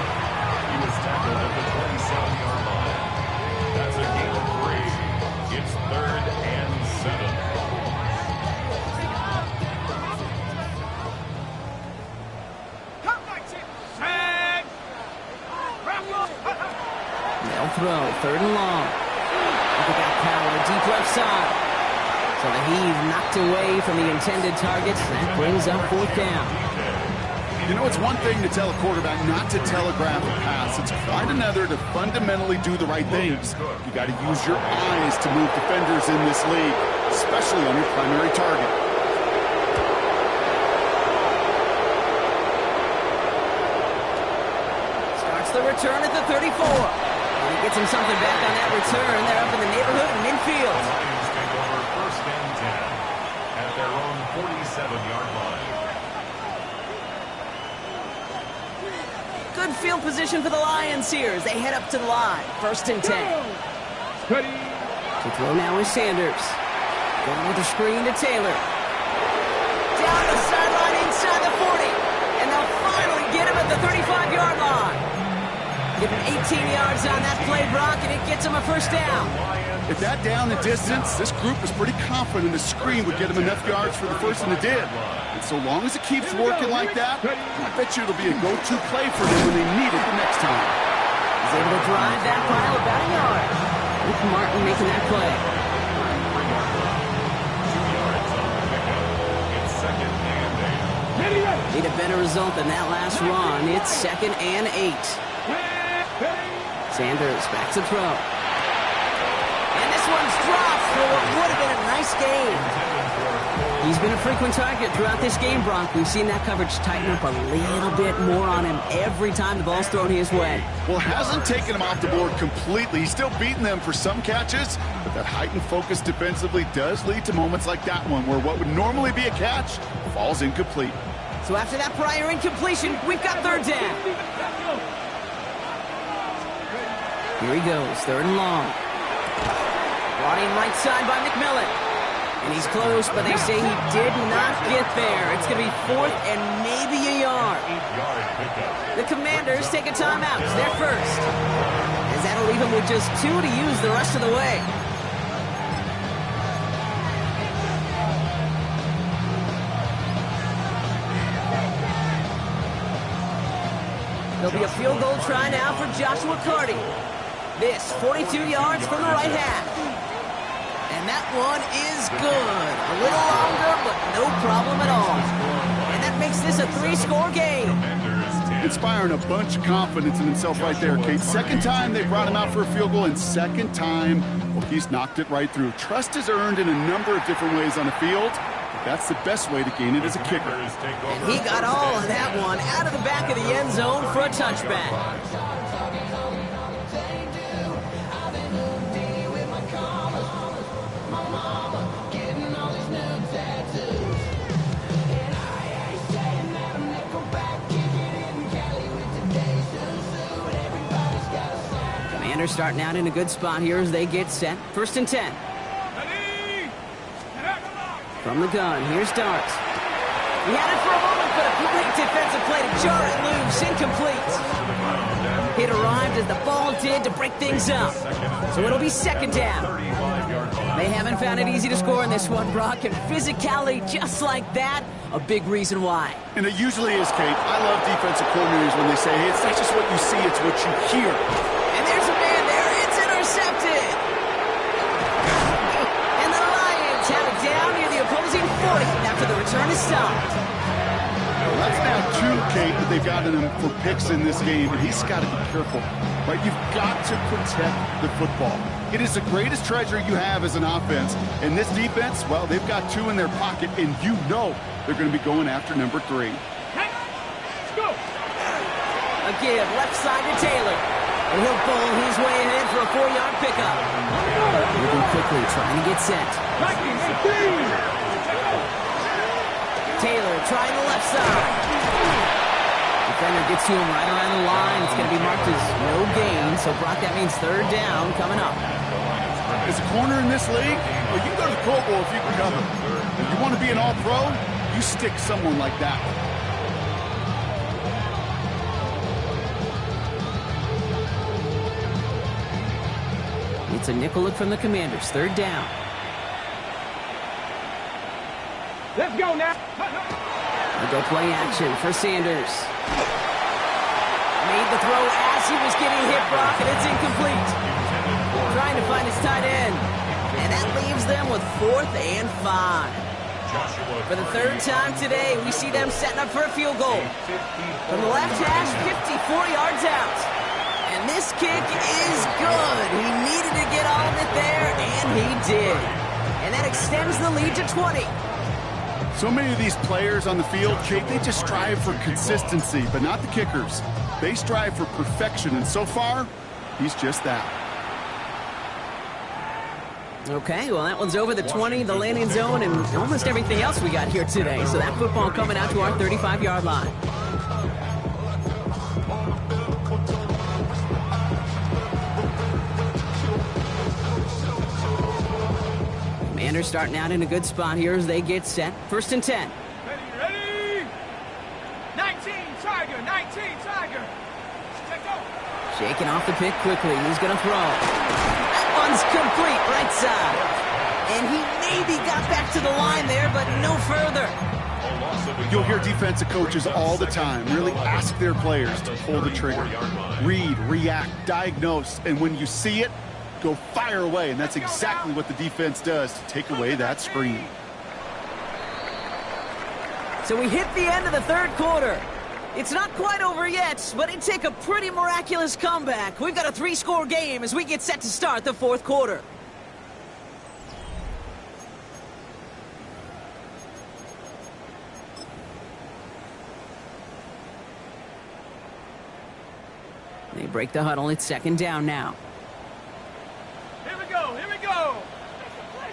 He was tackled at the 27-yard line. That's a gain of 3. It's 3rd and 7. They'll throw. 3rd and long. Look at that power. Deep left side. So the heave knocked away from the intended target. That brings up 4th down. You know, it's one thing to tell a quarterback not to telegraph a pass. It's quite another to fundamentally do the right things. You got to use your eyes to move defenders in this league. especially on your primary target. Starts the return at the 34. And he gets him something back on that return. They're up in the neighborhood of midfield. The Lions take over first and 10 at their own 47-yard line. Good field position for the Lions here as they head up to the line. First and 10. To throw now is Sanders. Going with the screen to Taylor. Down the sideline inside the 40. And they'll finally get him at the 35-yard line. Give him 18 yards on that play, Brock, and it gets him a first down. At that down and distance, this group was pretty confident the screen would get him enough yards for the first, and it did. And so long as it keeps working like that, I bet you it'll be a go-to play for them when they need it the next time. He's able to drive that pile about a yard. Luke Martin making that play. 2 yards on the pickup. It's second and 8. Need a better result than that last run. It's second and 8. Sanders back to throw. And this one's dropped for what would have been a nice game. He's been a frequent target throughout this game, Brock. We've seen that coverage tighten up a little bit more on him every time the ball's thrown his way. Well, it hasn't taken him off the board completely. He's still beating them for some catches, but that heightened focus defensively does lead to moments like that one where what would normally be a catch falls incomplete. So after that prior incompletion, we've got third down. Here he goes, third and long. Brought in right side by McMillan. And he's close, but they say he did not get there. It's going to be fourth and maybe a yard. 8-yard pickup. The Commanders take a timeout. It's their first. As that'll leave him with just 2 to use the rest of the way. There'll be a field goal try now for Joshua Carty. This, 42 yards from the right half. And that one is good. A little longer, but no problem at all. And that makes this a 3-score game. Inspiring a bunch of confidence in himself right there, Kate. Second time they brought him out for a field goal, and second time, well, he's knocked it right through. Trust is earned in a number of different ways on the field. That's the best way to gain it as a kicker. And he got all of that one out of the back of the end zone for a touchback. Commanders starting out in a good spot here as they get set. First and 10. From the gun, here's Darts. He had it for a moment, but a great defensive play to jar it loose. Incomplete. It arrived as the ball did to break things up. So it'll be second down. They haven't found it easy to score in this one, Brock, and physicality just like that, a big reason why. And it usually is, Kate. I love defensive coordinators when they say, hey, it's not just what you see, it's what you hear. And there's a man there. It's intercepted. And the Lions have it down near the opposing 40 after the return is stopped. That's now 2, Kate, that they've gotten him for picks in this game, and he's got to be careful, right? You've got to protect the football. It is the greatest treasure you have as an offense, and this defense, well, they've got 2 in their pocket, and you know they're going to be going after number 3. Let's go. A give left side to Taylor. And he'll bowl his way ahead for a 4-yard pickup. Moving quickly, trying to get set. Taylor trying the left side. Defender gets to him right around the line. It's going to be marked as no gain. So, Brock, that means third down coming up. As a corner in this league, well, you can go to the Pro Bowl if you can cover. If you want to be an all-pro, you stick someone like that. It's a nickel look from the Commanders. Third down. Let's go now. A go play action for Sanders. Made the throw as he was getting hit, Brock, and it's incomplete. Trying to find his tight end. And that leaves them with 4th and 5. For the third time today, we see them setting up for a field goal. From the left hash, 54 yards out. And this kick is good. He needed to get all of it there, and he did. and that extends the lead to 20. So many of these players on the field, Kate, they just strive for consistency, but not the kickers. They strive for perfection, and so far, he's just that. Okay, well, that one's over the 20, the landing zone, and almost everything else we got here today. So that football coming out to our 35-yard line. Commanders starting out in a good spot here as they get set. 1st and 10. Ready? 19, Tiger, 19, Tiger. Check go. Shaking off the pick quickly. He's going to throw. That one's complete, right side. And he maybe got back to the line there, but no further. You'll hear defensive coaches all the time really ask their players to pull the trigger. Read, react, diagnose, and when you see it, go fire away. And that's exactly what the defense does to take away that screen. So we hit the end of the 3rd quarter. It's not quite over yet, but it'd take a pretty miraculous comeback. We've got a 3-score game as we get set to start the 4th quarter. They break the huddle. It's 2nd down now. Here we go, here we go.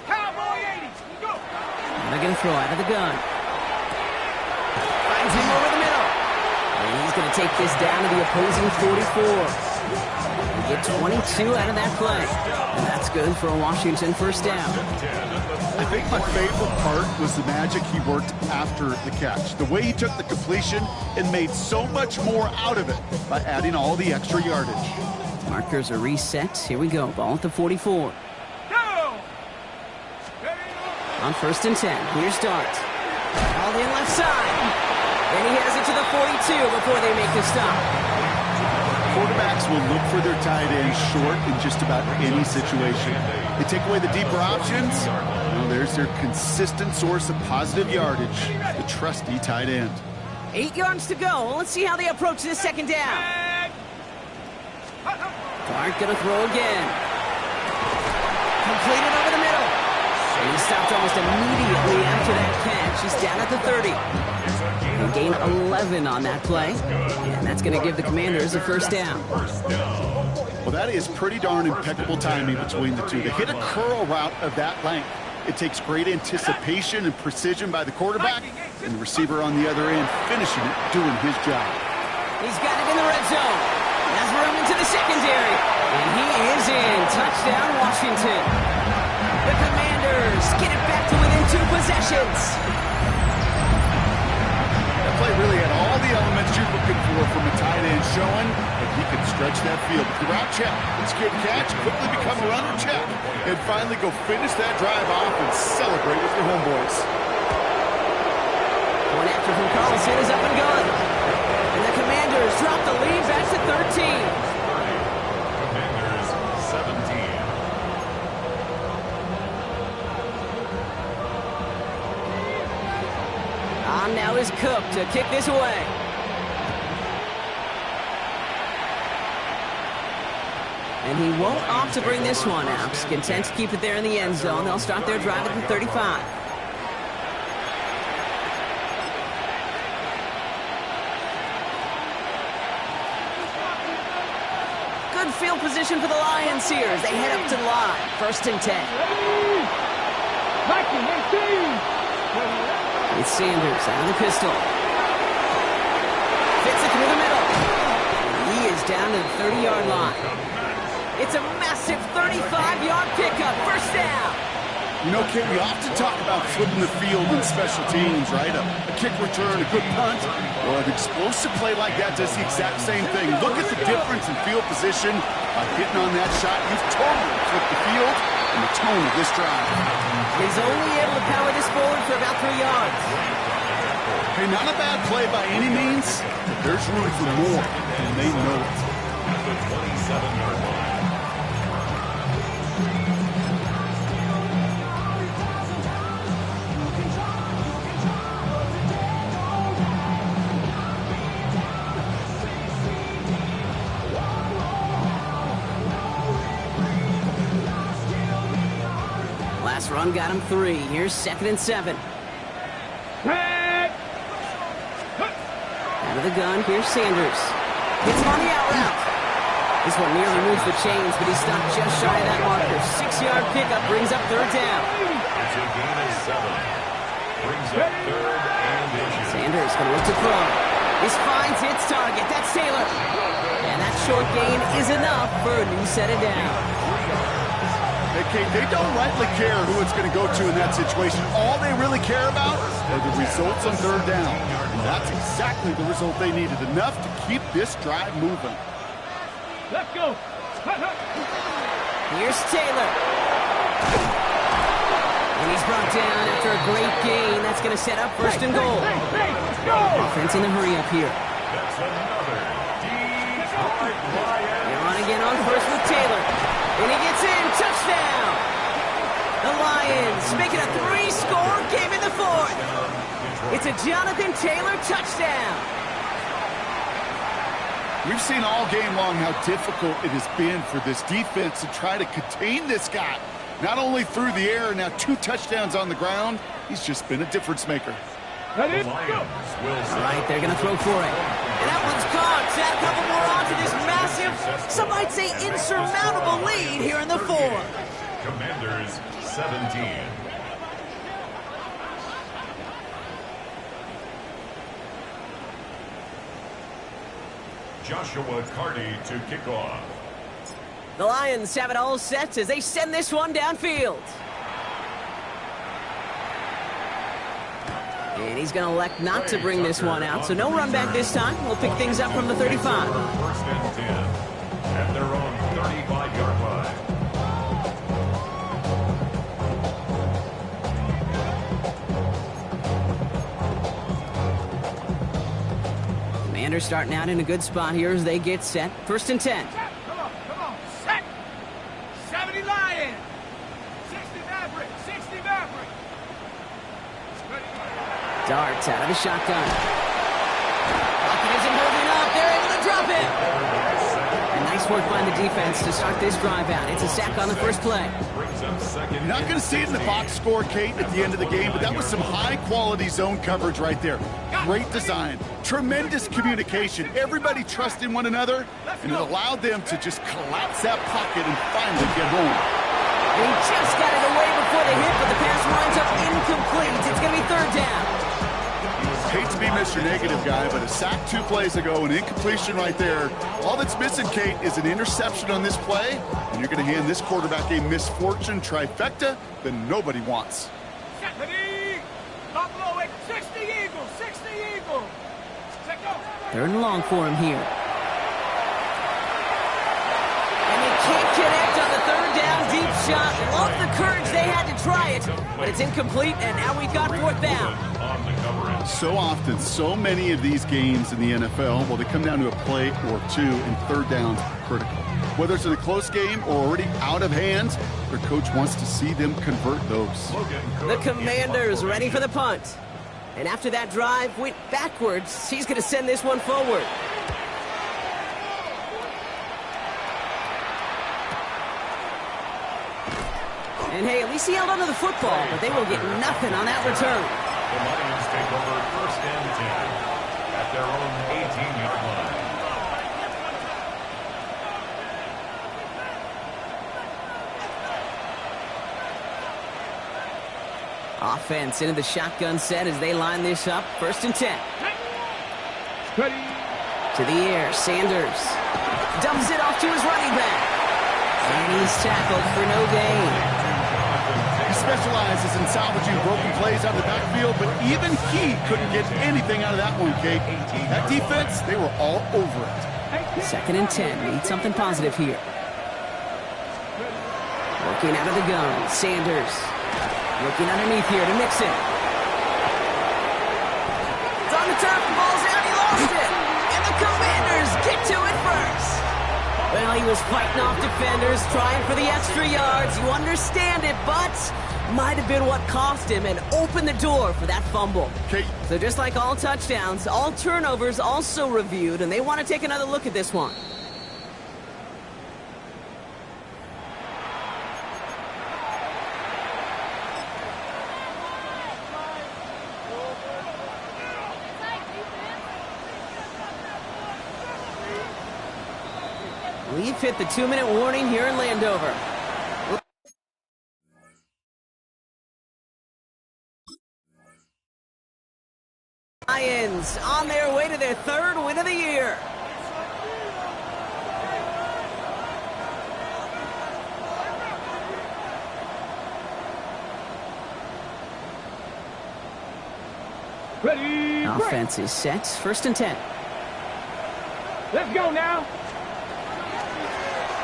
Cowboy 80s, go. And they're going to throw out of the gun. Finds him over the middle. And he's going to take this down to the opposing 44. We get 22 out of that play. And that's good for a Washington 1st down. I think my favorite part was the magic he worked after the catch. The way he took the completion and made so much more out of it by adding all the extra yardage. Markers are reset. Here we go. Ball at the 44. Go. On 1st and 10. Here's Dart. All in left side. And he has it to the 42 before they make the stop. Quarterbacks will look for their tight end short in just about any situation. They take away the deeper options. Well, there's their consistent source of positive yardage, the trusty tight end. 8 yards to go. Let's see how they approach this 2nd down. Clark going to throw again. Completed over the middle. And he stopped almost immediately after that catch. He's down at the 30. They gain 11 on that play. And that's going to give the Commanders a 1st down. Well, that is pretty darn impeccable timing between the two. To hit a curl route of that length, it takes great anticipation and precision by the quarterback, and the receiver on the other end finishing it, doing his job. He's got it in the red zone. Has room into the secondary. And he is in. Touchdown, Washington. The Commanders get it back to within 2 possessions. That play really had all the elements you're looking for from a tight end, showing that he can stretch that field. The route check, secure catch, quickly become a runner check, and finally go finish that drive off and celebrate with the homeboys. Point after from Carlson is up and gone. And the Commanders drop the lead back to 13. Commanders 17. On now is Cook to kick this away. And he won't opt to bring this one out. He's content to keep it there in the end zone. They'll start their drive at the 35. Good field position for the Lions here as they head up to the line. 1st and 10. It's Sanders out of the pistol. Fits it through the middle. He is down to the 30-yard line. It's a massive 35-yard pickup. 1st down. You know, Kit, we often talk about flipping the field in special teams, right? A kick return, a good punt. Well, an explosive play like that does the exact same thing. Look at the difference in field position. By hitting on that shot, you've totally flipped the field and the tone of this drive. He's only able to power this forward for about 3 yards. Hey, not a bad play by any means, but there's room for more, and they know it. The 27-yard line. This run got him 3. Here's 2nd and 7. Out of the gun, here's Sanders. Hits him on the out route. This one nearly moves the chains, but he stopped just shy of that marker. 6-yard pickup brings up 3rd down. It's a gain of 7. Brings up 3rd and inches. Sanders going to look to throw. This finds its target. That's Taylor. And that short gain is enough for a new set of downs. Hey, Kate, they don't rightly care who it's going to go to in that situation. All they really care about are the results on 3rd down. And that's exactly the result they needed. Enough to keep this drive moving. Let's go. Here's Taylor. And he's brought down after a great gain. That's going to set up 1st and goal. Let's go. Offense in a hurry up here. That's another Detroit Lions. They're on again on 1st with Taylor. And he gets in. Touchdown. The Lions make it a 3-score game in the 4th. It's a Jonathan Taylor touchdown. We've seen all game long how difficult it has been for this defense to try to contain this guy. Not only through the air, now 2 touchdowns on the ground. He's just been a difference maker. The Lions will All right, they're going to throw for it. And that one's caught. Add a couple more onto this massive, some might say insurmountable lead here in the 4th. Commanders 17. Joshua Carty to kick off. The Lions have it all set as they send this one downfield. And he's going to elect not to bring this one out, so no run back this time. We'll pick things up from the 35. 1st and 10 at their own 35-yard line. Commanders starting out in a good spot here as they get set. 1st and 10. Come on. Set. 70 Lions. 60 Maverick. 60 Maverick. Darts out of the shotgun. Pocket isn't holding up. They're able to drop it. And nice work by the defense to start this drive out. It's a sack on the 1st play. You're not going to see it in the box score, Kate, at the end of the game, but that was some high-quality zone coverage right there. Great design, tremendous communication, everybody trusting one another, and it allowed them to just collapse that pocket and finally get home. He just got it away before the hit, but the pass winds up incomplete. It's going to be 3rd down. Hate to be Mr. Negative guy, but a sack 2 plays ago, an incompletion right there. All that's missing, Kate, is an interception on this play, and you're going to hand this quarterback a misfortune trifecta that nobody wants. 60 Eagles. 60 Eagles. 3rd and long for him here. And they can't connect on the 3rd down deep shot. Love the courage they had to try it, but it's incomplete, and now we've got 4th down. So often, so many of these games in the NFL, well, they come down to a play or 2, and 3rd down's critical. Whether it's in a close game or already out of hand, their coach wants to see them convert those. The Commanders ready for the punt. And after that drive went backwards, he's going to send this one forward. And hey, at least he held onto the football, but they will get nothing on that return. The Lions take over 1st and 10 at their own 18-yard line. Offense into the shotgun set as they line this up. 1st and 10. To the air, Sanders dumps it off to his running back. And he's tackled for no gain. He specializes in salvaging broken plays out of the backfield, but even he couldn't get anything out of that one, Kate. That defense, they were all over it. 2nd and 10. We need something positive here. Working out of the gun. Sanders looking underneath here to Mixon. It's on the turf. The ball's out. He lost it. And the Commanders get to it first. Well, he was fighting off defenders, trying for the extra yards. You understand it, but might have been what cost him and opened the door for that fumble. Okay. So just like all touchdowns, all turnovers also reviewed, and they want to take another look at this one. We've hit the 2-minute warning here in Landover. Lions on their way to their 3rd win of the year. Ready, Offense is set. 1st and 10. Let's go now.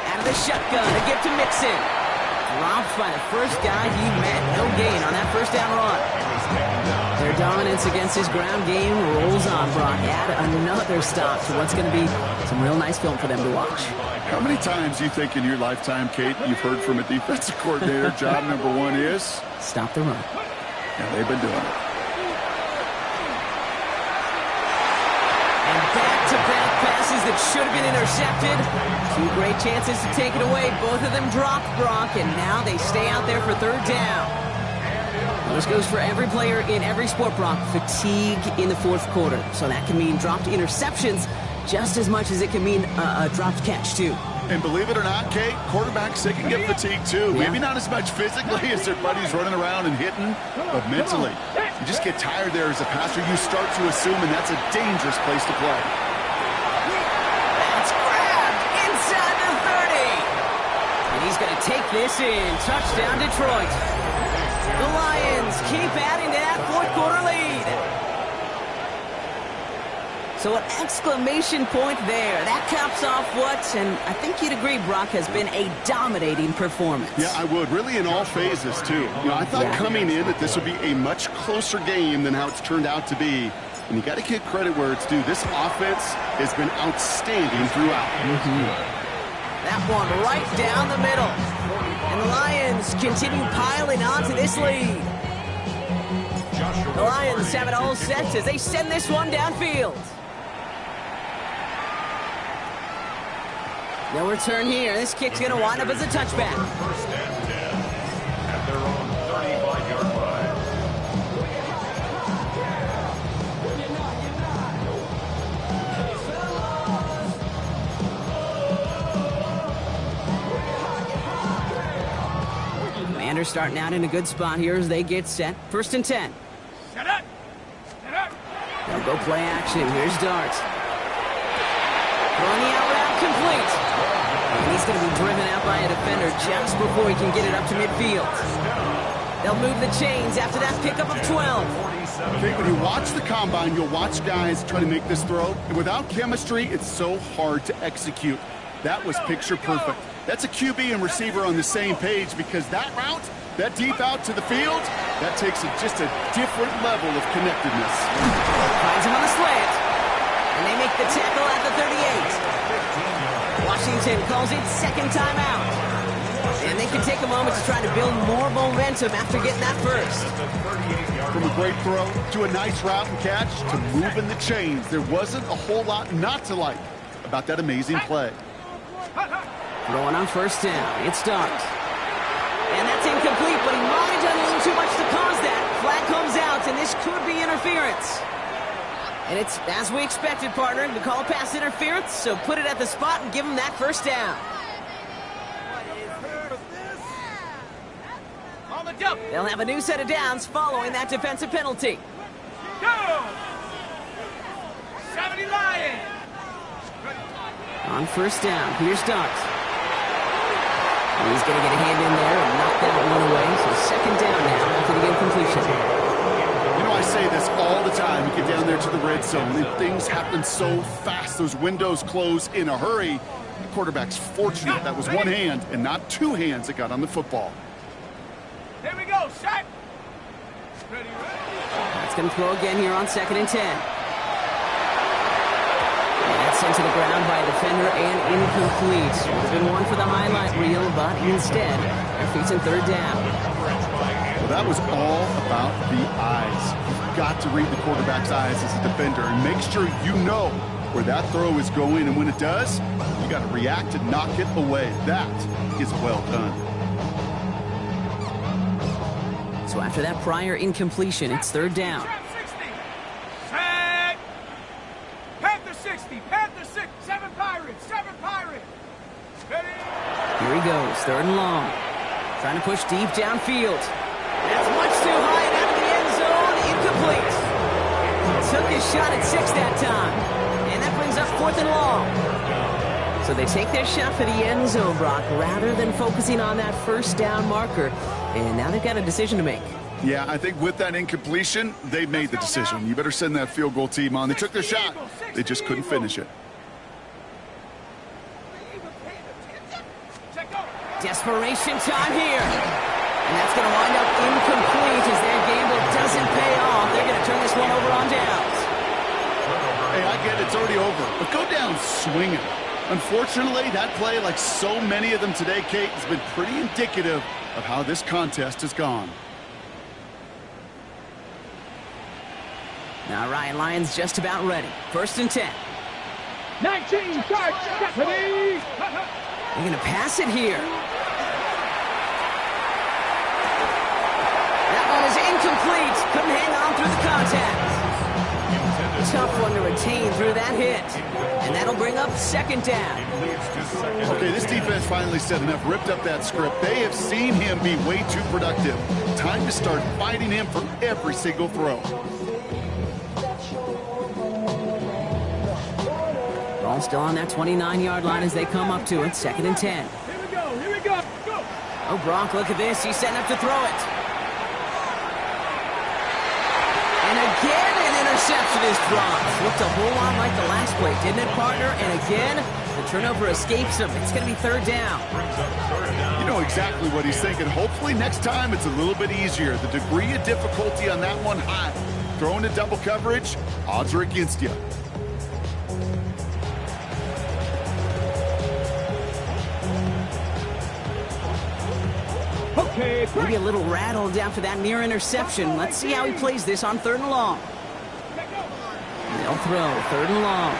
Out of the shotgun, a gift to Mixon. Dropped by the first guy he met. No gain on that 1st down run. Their dominance against his ground game rolls on, Brock. Add another stop to what's going to be some real nice film for them to watch. How many times do you think in your lifetime, Kate, you've heard from a defensive coordinator, job number 1 is? Stop the run. And they've been doing it. And back-to-back passes that should have been intercepted. 2 great chances to take it away. Both of them dropped, Brock, and now they stay out there for 3rd down. This goes for every player in every sport, Brock. Fatigue in the 4th quarter. So that can mean dropped interceptions just as much as it can mean a dropped catch, too. And believe it or not, Kate, quarterbacks, they can get fatigued, too. Yeah. Maybe not as much physically as their buddies running around and hitting, but mentally. You just get tired there as a passer. You start to assume, and that's a dangerous place to play. That's grabbed inside the 30. And he's going to take this in. Touchdown, Detroit. The Lions keep adding to that 4th quarter lead. So an exclamation point there. That caps off what, and I think you'd agree, Brock, has been a dominating performance. Yeah, I would. Really in all phases, too. You know, I thought coming in that this would be a much closer game than how it's turned out to be. And you got to give credit where it's due. This offense has been outstanding throughout. That one right down the middle. And the Lions continue piling on to this lead. The Lions have it all set as they send this one downfield. No return here. This kick's going to wind up as a touchback. 1st and 10 at their own 35-yard line. Commanders starting out in a good spot here as they get set. 1st and 10. Set up. Set up. They'll go play action. Here's Dart. Throwing the out route complete. And he's going to be driven out by a defender just before he can get it up to midfield. They'll move the chains after that pickup of 12. Okay, when you watch the combine, you'll watch guys try to make this throw. And without chemistry, it's so hard to execute. That was picture perfect. That's a QB and receiver on the same page because that route, that deep out to the field, that takes just a different level of connectedness. Finds him on the slant. And they make the tackle at the 38. Washington calls it 2nd timeout. And they can take a moment to try to build more momentum after getting that first. From a great throw to a nice route and catch to moving the chains, there wasn't a whole lot not to like about that amazing play. Throwing on 1st down. It's Dart. And that's incomplete, but he might have done a little too much to cause that. Flag comes out, and this could be interference. And it's, as we expected, partner, to call pass interference, so put it at the spot and give him that 1st down. On the jump. They'll have a new set of downs following that defensive penalty. Go. 70 Lions. On 1st down, here's Dart. And he's going to get a hand in there and knock that one away. So 2nd down now after the incompletion. You know, I say this all the time. You get down there to the red zone, and things happen so fast. Those windows close in a hurry. The quarterback's fortunate that was one hand and not 2 hands that got on the football. Here we go. Set. Ready. That's going to throw again here on 2nd and 10. That's sent to the ground by a defender and incomplete. Would have been one for the highlight reel, but instead, their feet's in 3rd down. Well, that was all about the eyes. You've got to read the quarterback's eyes as a defender and make sure you know where that throw is going, and when it does, you got to react and knock it away. That is well done. So after that prior incompletion, it's 3rd down. Set. Panther 60. Panther 6. 7 Pirates. 7 Pirates. goes, 3rd and long. Trying to push deep downfield. That's much too high and out of the end zone. Incomplete. Took his shot at 6 that time. And that brings up 4th and long. So they take their shot for the end zone, Brock, rather than focusing on that first down marker. And now they've got a decision to make. Yeah, I think with that incompletion, they made the decision. You better send that field goal team on. They took their shot. They just couldn't finish it. Desperation time here. And that's going to wind up incomplete as their gamble doesn't pay off. They're going to turn this one over on downs. Hey, I get it. It's already over. But go down swinging. Unfortunately, that play, like so many of them today, Kate, has been pretty indicative of how this contest has gone. Now Ryan Lyons just about ready. 1st and 10. 19, start, Stephanie! They're going to pass it here. That one is incomplete. Couldn't hang on through the contact. Tough one to retain through that hit. And that'll bring up 2nd down. Okay, this defense finally said enough, ripped up that script. They have seen him be way too productive. Time to start fighting him for every single throw. Ball still on that 29-yard line as they come up to it. 2nd and 10. Here we go, here we go, go! Oh, Gronk, look at this. He's setting up to throw it. And again, an interception is dropped. Looked a whole lot like the last play, didn't it, partner? And again, the turnover escapes him. It's going to be 3rd down. You know exactly what he's thinking. Hopefully next time it's a little bit easier. The degree of difficulty on that one high. Throwing to double coverage, odds are against you. Okay, maybe a little rattled after that near interception. Let's see how he plays this on 3rd and long. They'll throw 3rd and long.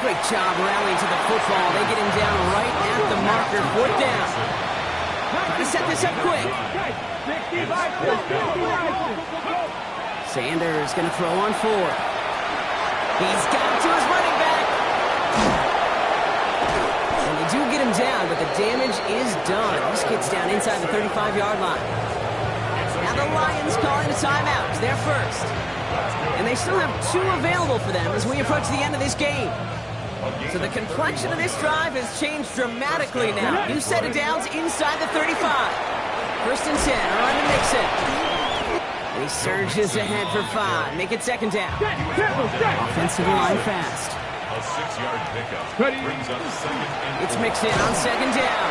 Great job rallying to the football. They get him down right at the marker. 4th down. Trying to set this up quick. Sanders going to throw on 4th. He's got to his running back. And they do get him down, but the damage is done. This gets down inside the 35-yard line. Now the Lions calling a timeout. They're first. And they still have 2 available for them as we approach the end of this game. So the complexion of this drive has changed dramatically now. New set of downs inside the 35. 1st and 10, on to Mixon. He surges ahead for 5. Make it 2nd down. Offensive line fast. A 6-yard pickup brings up 2nd and 4. It's Mixon on 2nd down.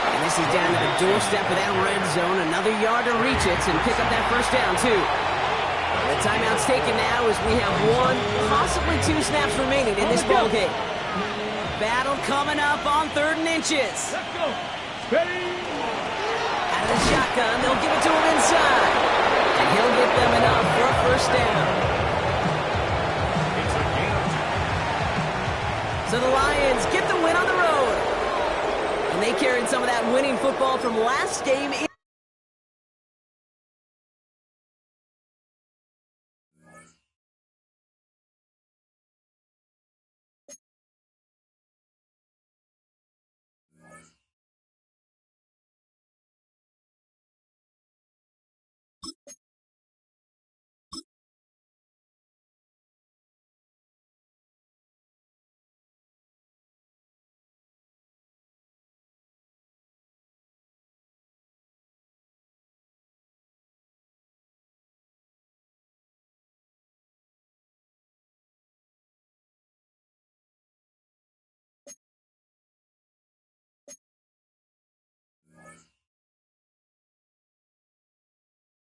And this is down to the doorstep of that red zone. Another yard to reach it and pick up that 1st down, too. The timeout's taken now as we have 1, possibly 2 snaps remaining in this ball game. Battle coming up on 3rd and inches. Let's go. Ready? Out of the shotgun, they'll give it to him inside. And he'll get them enough for a 1st down. It's a gain of 2. So the Lions get the win on the road. And they carried some of that winning football from last game.